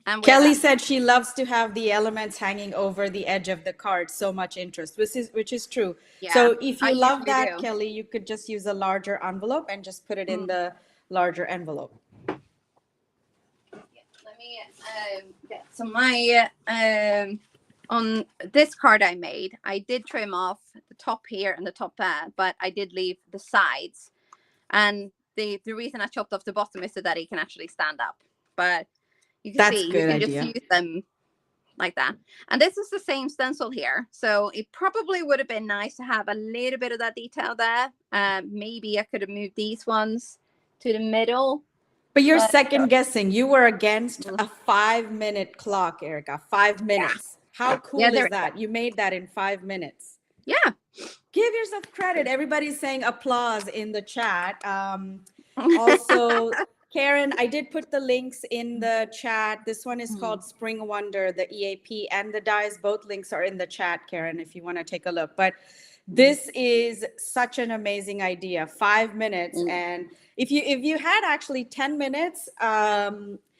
And Kelly said she loves to have the elements hanging over the edge of the card. So much interest, which is true. Yeah, so if you love that, Kelly, you could just use a larger envelope and just put it in the larger envelope. Let me get my on this card I made. I did trim off the top here and the top there, but I did leave the sides. And the reason I chopped off the bottom is so that it can actually stand up. But you can see, you can just use them like that. And this is the same stencil here. So it probably would have been nice to have a little bit of that detail there. Maybe I could have moved these ones to the middle. But you're second guessing. You were against a 5-minute clock, Erica. 5 minutes. Yeah. How cool is that? You made that in 5 minutes. Yeah. Give yourself credit. Everybody's saying applause in the chat. Also, Karen, I did put the links in the chat. This one is called Spring Wonder, the EAP, and the dies. Both links are in the chat, Karen, if you want to take a look. But this is such an amazing idea. 5 minutes, and if you had actually 10 minutes,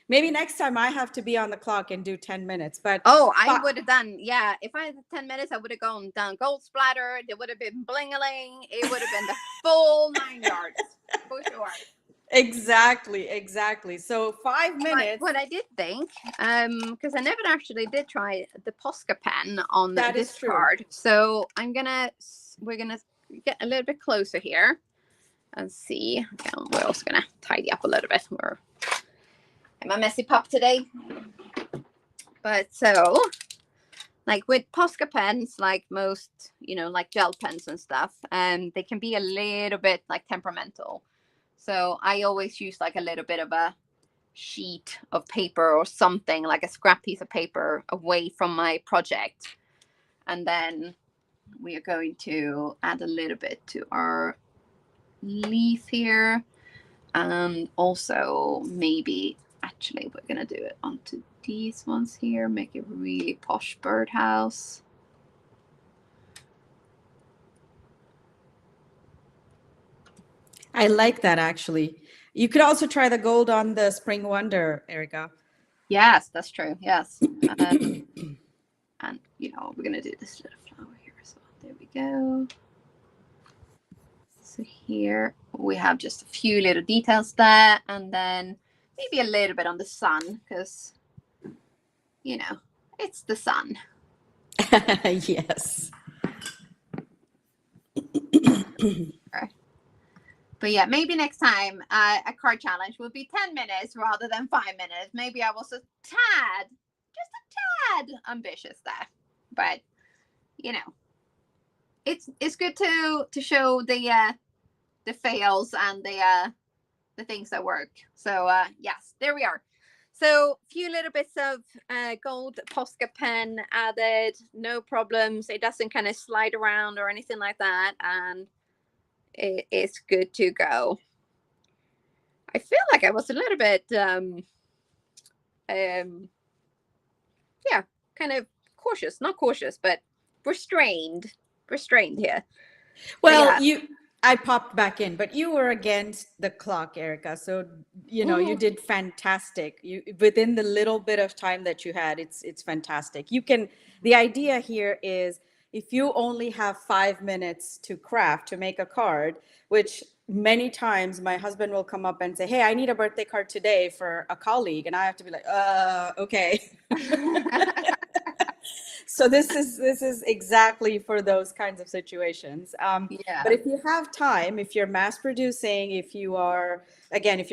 maybe next time I have to be on the clock and do 10 minutes. But I would have done, yeah. If I had 10 minutes, I would have done gold splatter. There would have been bling-a-ling. It would have been the full 9 yards for sure. Exactly. So 5 minutes. What I did think, because I never actually did try the Posca pen on this card. So we're gonna get a little bit closer here and see. Okay, we're also gonna tidy up a little bit. I'm a messy pup today. But so, like with Posca pens, like most, like gel pens and stuff, they can be a little bit like temperamental. So I always use like a little bit of a sheet of paper or something, like a scrap piece of paper away from my project. And then we are going to add a little bit to our leaf here. And also maybe, actually, we're going to do it onto these ones here, make it really posh birdhouse. I like that, actually. You could also try the gold on the Spring Wonder, Erica. Yes, that's true. Yes. And, we're going to do this little flower here as well. There we go. So here we have just a few little details there, and then maybe a little bit on the sun, because, it's the sun. Yes. But yeah, maybe next time a card challenge will be 10 minutes rather than 5 minutes. Maybe I was just a tad ambitious there. But, it's good to show the fails and the things that work. So yes, there we are. So a few little bits of gold Posca pen added, no problems. It doesn't kind of slide around or anything like that, and it's good to go. I feel like I was a little bit kind of cautious, not cautious, but restrained here. Well, I popped back in, but you were against the clock, Erica. So, you did fantastic. You, within the little bit of time that you had, it's fantastic. The idea here is, if you only have 5 minutes to craft, to make a card, which many times my husband will come up and say, hey, I need a birthday card today for a colleague. And I have to be like, okay. So this is exactly for those kinds of situations. But if you have time, if you're mass producing, if you're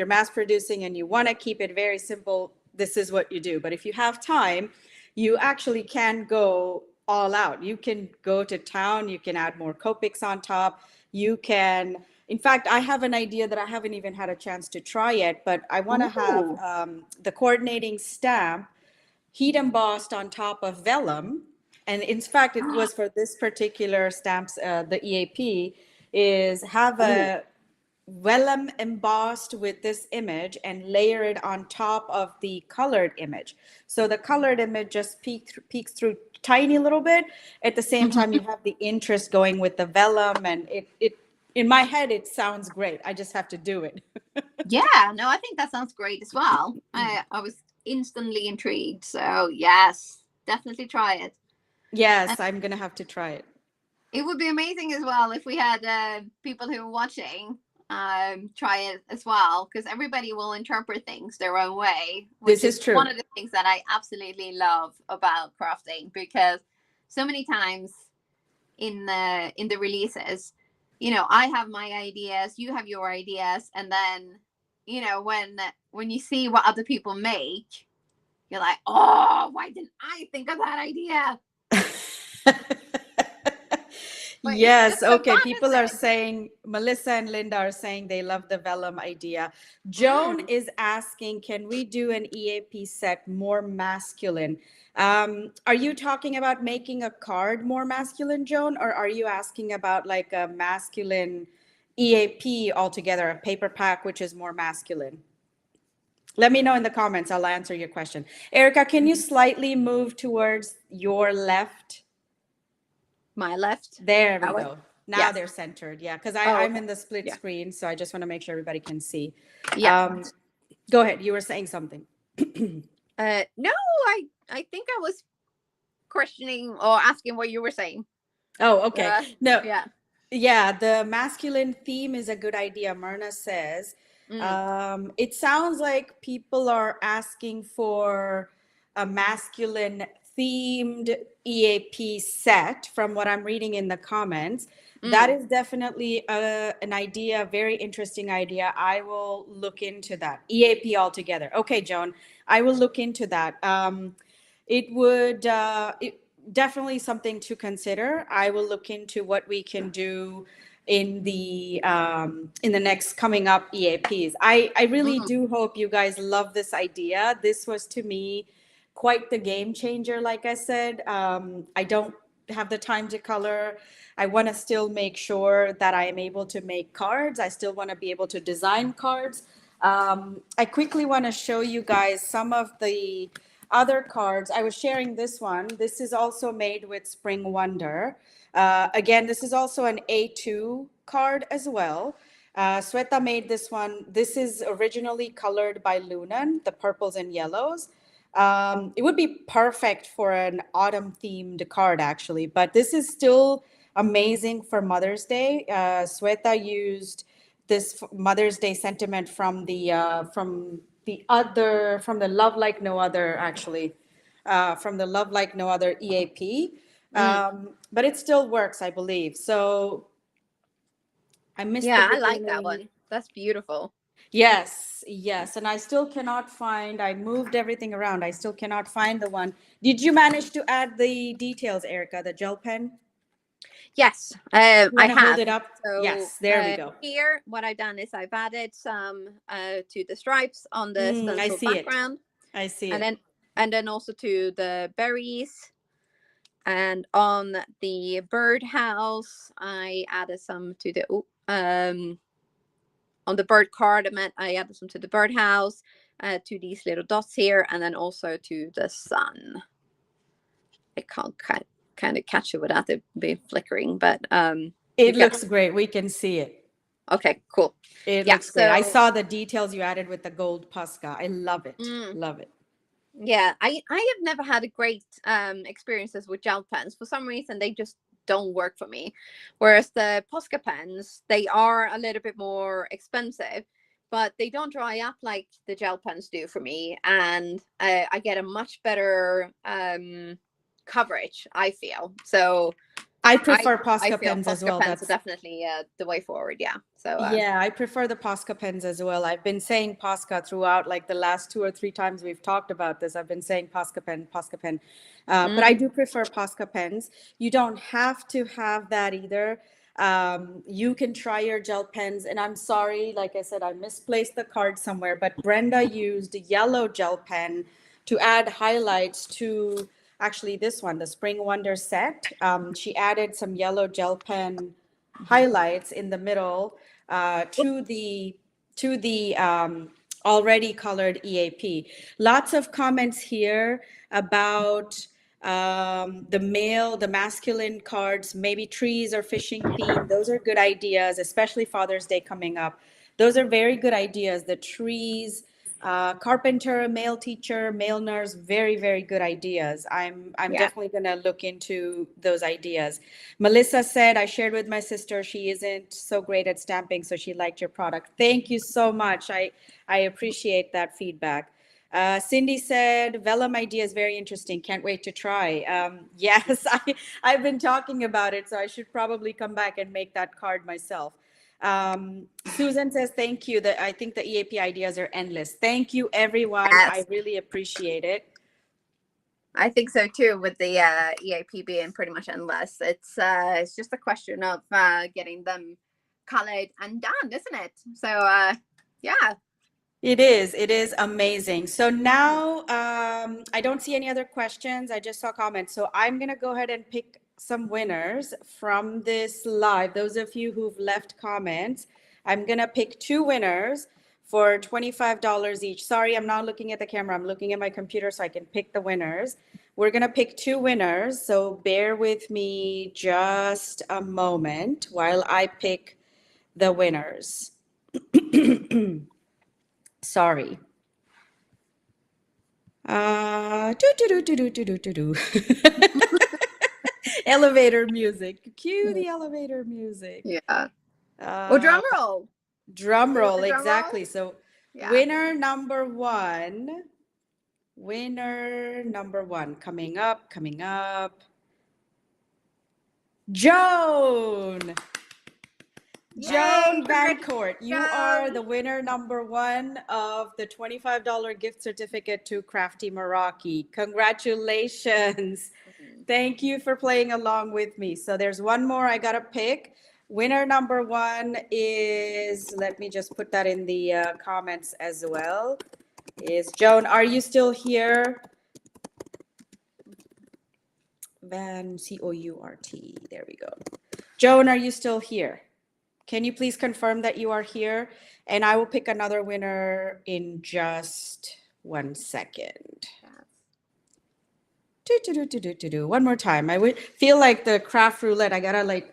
mass producing and you want to keep it very simple, this is what you do. But if you have time, you actually can go all out. You can go to town. You can add more Copics on top. You can, in fact, I have an idea that I haven't even had a chance to try yet, but I want to have the coordinating stamp heat embossed on top of vellum. And in fact, it was for this particular stamps, the EAP, is have a vellum embossed with this image and layer it on top of the colored image. So the colored image just peeks through tiny little bit. At the same time, you have the interest going with the vellum, and it in my head, it sounds great. I just have to do it. Yeah, no, I think that sounds great as well. I was instantly intrigued. So yes, definitely try it. Yes, I'm going to have to try it. It would be amazing as well if we had people who are watching try it as well, because everybody will interpret things their own way. This is true. One of the things that I absolutely love about crafting, because so many times in the releases, I have my ideas, you have your ideas, and then when you see what other people make, you're like, oh, why didn't I think of that idea? But it's Yes, just so okay. People are bonuses. saying, Melissa and Linda are saying they love the vellum idea. Joan Mm. is asking, can we do an EAP set more masculine? Are you talking about making a card more masculine, Joan, or are you asking about like a masculine EAP altogether, a paper pack which is more masculine? Let me know in the comments. I'll answer your question. Erica, can you slightly move towards your left? My left. There we That way. go. Now Yes. they're centered. Yeah, because Oh, I'm okay. in the split Yeah. screen, so I just want to make sure everybody can see. Yeah. Um, Go ahead. You were saying something. No, I think I was questioning or asking what you were saying. Oh, okay. No, Yeah. yeah, the masculine theme is a good idea. Myrna says, Mm. it sounds like people are asking for a masculine themed EAP set from what I'm reading in the comments. That Mm. is definitely an idea, very interesting idea. I will look into that. EAP altogether. Okay, Joan, I will look into that. It would, definitely something to consider. I will look into what we can do in the next coming up EAPs. I really Mm. do hope you guys love this idea. This was to me quite the game changer. Like I said, I don't have the time to color. I want to still make sure that I am able to make cards. I still want to be able to design cards. I quickly want to show you guys some of the other cards. I was sharing this one. This is also made with Spring Wonder. Again, this is also an A2 card as well. Sweta made this one. This is originally colored by Lunan, the purples and yellows. It would be perfect for an autumn themed card, actually, but this is still amazing for Mother's Day. Sweta used this Mother's Day sentiment from the Love Like No Other, actually, from the Love Like No Other EAP. Mm. But it still works, I believe. So I missed the Yeah, I like that beginning. one. That's beautiful. Yes, yes. And I still cannot find, I moved everything around. I still cannot find the one. Did you manage to add the details, Erica, the gel pen? Yes, You I want to hold have. it up? So Yes, there we go. here, what I've done is I've added some to the stripes on the I stencil see it. background, I see and it. then also to the berries, and on the birdhouse, I added some to the on the bird card. I added some to the birdhouse, to these little dots here, and then also to the sun. I can't kind of catch it without it being flickering, but you It can. looks great. We can see it. Okay, cool. It Yeah. looks great. I So, saw the details you added with the gold Posca. I love it. mm, Love it. yeah, I have never had a great experiences with gel pens. For some reason, they just don't work for me. Whereas the Posca pens, they are a little bit more expensive, but they don't dry up like the gel pens do for me, and I get a much better coverage, I feel. So I I prefer I Posca feel pens as Posca well. pens are That's definitely the way forward. Yeah. So Yeah, I prefer the Posca pens as well. I've been saying Posca throughout, like the last two or three times we've talked about this. I've been saying Posca pen, Posca pen. But I mm, do prefer Posca pens. You don't have to have that either. You can try your gel pens. And I'm sorry, like I said, I misplaced the card somewhere, but Brenda used a yellow gel pen to add highlights to actually this one, the Spring Wonder set. She added some yellow gel pen highlights in the middle to the already colored EAP. Lots of comments here about the masculine cards, maybe trees or fishing theme. Those are good ideas, especially Father's Day coming up. Those are very good ideas. The trees, carpenter, male teacher, male nurse, very, very good ideas. I'm yeah. definitely going to look into those ideas. Melissa said, I shared with my sister, she isn't so great at stamping, so she liked your product. Thank you so much. I appreciate that feedback. Cindy said, vellum idea is very interesting. Can't wait to try. Yes, I've been talking about it, so I should probably come back and make that card myself. Susan says, thank you. I think the EAP ideas are endless. Thank you, everyone. I Yes. really appreciate it. I think so too, with the EAP being pretty much endless. It's just a question of getting them colored and done, isn't it? So yeah. It is. It is amazing. So now I don't see any other questions. I just saw comments. So I'm going to go ahead and pick some winners from this live. Those of you who've left comments, I'm going to pick two winners for $25 each. Sorry, I'm not looking at the camera. I'm looking at my computer so I can pick the winners. We're going to pick two winners. So bear with me just a moment while I pick the winners. Sorry. Do. Elevator music. Cue the elevator music. Yeah. Well, drum roll. Drum roll, Drum exactly. roll? So Yeah. winner number one coming up. Joan. Joan Vancourt, you are the winner number one of the $25 gift certificate to Crafty Meraki. Congratulations. Thank you for playing along with me. So there's one more I got to pick. Winner number one is, let me just put that in the comments as well, is Joan. Are you still here? Van Court. There we go. Joan, are you still here? Can you please confirm that you are here? And I will pick another winner in just 1 second. One more time. I would feel like the craft roulette. I gotta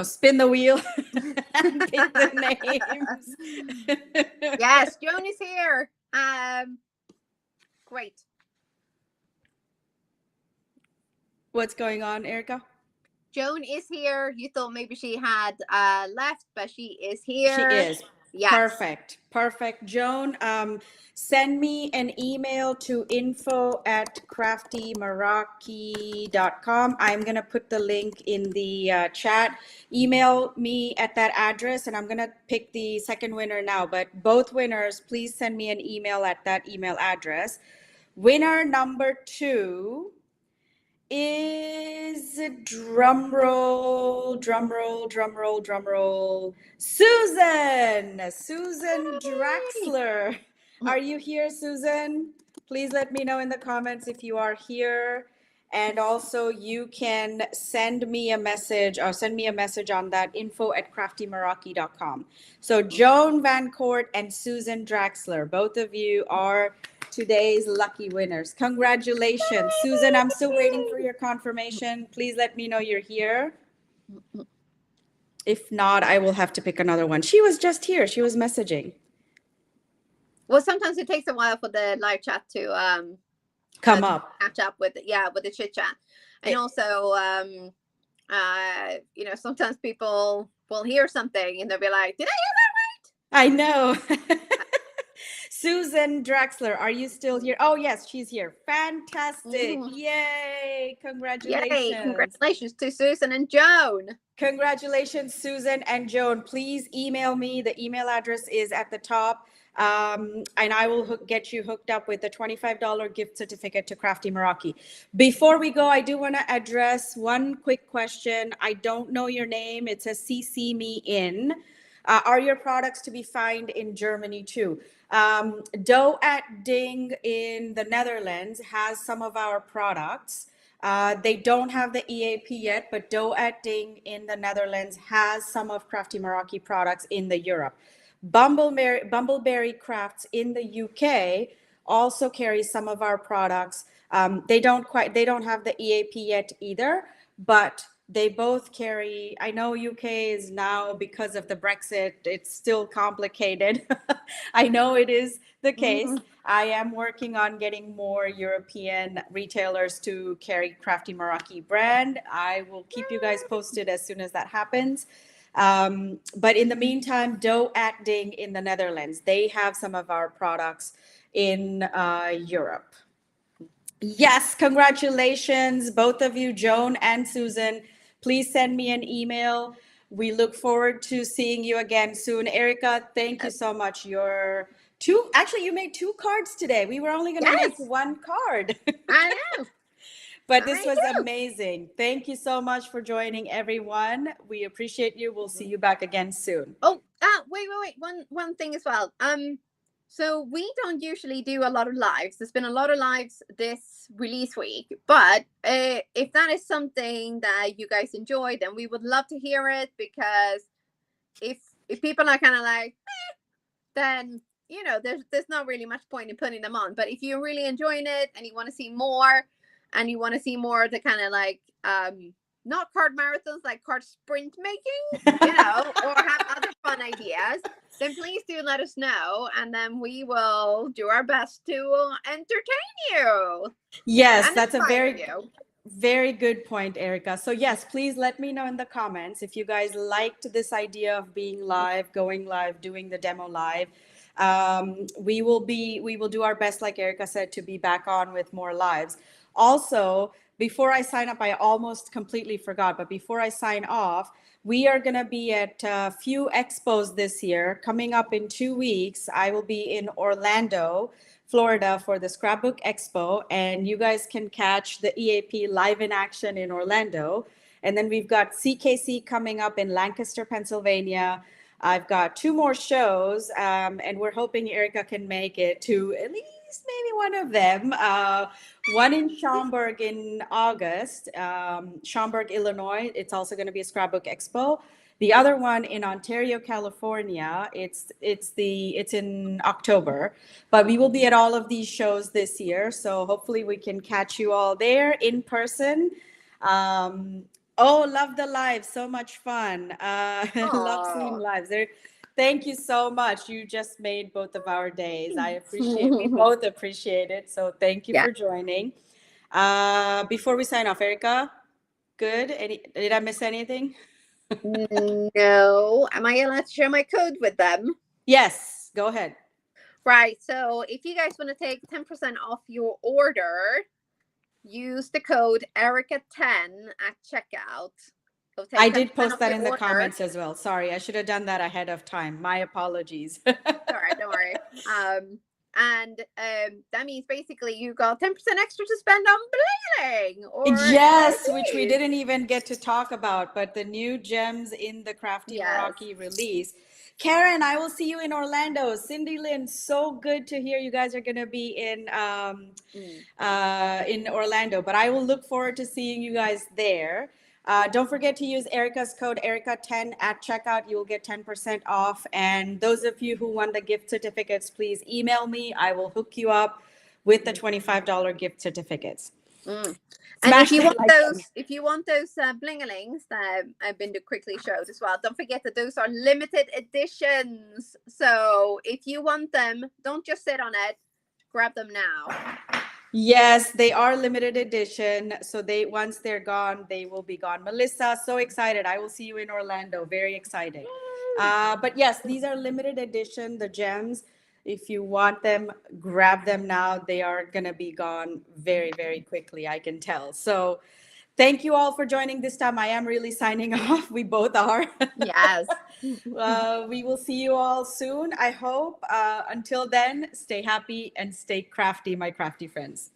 spin the wheel and pick the names. Yes, Joan is here. Great. What's going on, Erica? Joan is here. You thought maybe she had left, but she is here. She is. Yes. Perfect. Joan, send me an email to info@craftymeraki.com. I'm going to put the link in the chat. Email me at that address, and I'm going to pick the second winner now. But both winners, please send me an email at that email address. Winner number two is drumroll, Susan Draxler. Are you here, Susan? Please let me know in the comments if you are here. And also you can send me a message on that info@craftymeraki.com. So Joan Vancourt and Susan Draxler, both of you are today's lucky winners. Congratulations. Susan, I'm still waiting for your confirmation. Please let me know you're here. If not, I will have to pick another one. She was just here. She was messaging. Well, sometimes it takes a while for the live chat to come up. Catch up with the chit chat. And also sometimes people will hear something and they'll be like, did I hear that right? I know. Susan Draxler, are you still here? Oh, yes, she's here. Fantastic. Yay. Congratulations. Yay. Congratulations to Susan and Joan. Congratulations, Susan and Joan. Please email me. The email address is at the top. And I will get you hooked up with the $25 gift certificate to Crafty Meraki. Before we go, I do want to address one quick question. I don't know your name. It says CC me in. Are your products to be found in Germany too? Dough at Ding in the Netherlands has some of our products. They don't have the EAP yet, but Dough at Ding in the Netherlands has some of Crafty Meraki products in the Europe. Bumbleberry Crafts in the UK also carries some of our products. They don't have the EAP yet either, but they both carry. I know UK is now, because of the Brexit, it's still complicated. I know it is the case. I am working on getting more European retailers to carry Crafty Meraki brand. I will keep you guys posted as soon as that happens. But in the meantime, Dough at Ding in the Netherlands, they have some of our products in Europe. Yes, congratulations, both of you, Joan and Susan. Please send me an email. We look forward to seeing you again soon. Erica, thank you so much. You made two cards today. We were only going to make one card. I know. But this I was do. amazing. Thank you so much for joining, everyone. We appreciate you. We'll see you back again soon. Oh, wait. One thing as well. So we don't usually do a lot of lives. There's been a lot of lives this release week, but if that is something that you guys enjoy, then we would love to hear it, because if people are kind of like, then there's not really much point in putting them on. But if you're really enjoying it and you want to see more, and you want to see more of the kind of like not card marathons, like card sprint making, or have other fun ideas, then please do let us know, and then we will do our best to entertain you Yes, and that's a inspire very, you. very good point, Erica. So, yes, please let me know in the comments if you guys liked this idea of being live, going live, doing the demo live. We will do our best, like Erica said, to be back on with more lives. Also, before I sign up, I almost completely forgot, but before I sign off, we are going to be at a few expos this year. Coming up in 2 weeks, I will be in Orlando, Florida for the Scrapbook Expo, and you guys can catch the EAP live in action in Orlando. And then we've got CKC coming up in Lancaster, Pennsylvania. I've got two more shows, and we're hoping Erica can make it to at least maybe one of them. One in Schaumburg in August, Schaumburg, Illinois. It's also going to be a Scrapbook Expo. The other one in Ontario, California, it's in October, but we will be at all of these shows this year. So hopefully we can catch you all there in person. Um, oh, love the live, so much fun. Love seeing Oh. lives. Thank you so much. You just made both of our days. We both appreciate it. So thank you Yeah. for joining. Before we sign off, Erica, good. Did I miss anything? No. Am I allowed to share my code with them? Yes, go ahead. Right. So if you guys want to take 10% off your order, use the code Erica10 at checkout. It'll I take 10% did post off that your in the order. comments as well. Sorry, I should have done that ahead of time. My apologies. All right, don't worry. And that means basically you got 10% extra to spend on bling or Yes, which we EAPs. didn't even get to talk about, but the new gems in the Crafty Yes. Meraki release. Karen, I will see you in Orlando. Cindy Lynn, so good to hear you guys are going to be in Orlando, but I will look forward to seeing you guys there. Don't forget to use Erica's code Erica10 at checkout. You will get 10% off. And those of you who want the gift certificates, please email me. I will hook you up with the $25 gift certificates. And Smash that like button. if you want those blingalings that I've been to quickly showed as well, don't forget that those are limited editions. So if you want them, don't just sit on it. Grab them now. Yes, they are limited edition. So once they're gone, they will be gone. Melissa, so excited. I will see you in Orlando. Very excited. But yes, these are limited edition, the gems. If you want them, grab them now. They are going to be gone very, very quickly, I can tell. So thank you all for joining this time. I am really signing off. We both are. Yes. We will see you all soon, I hope. Until then, stay happy and stay crafty, my crafty friends.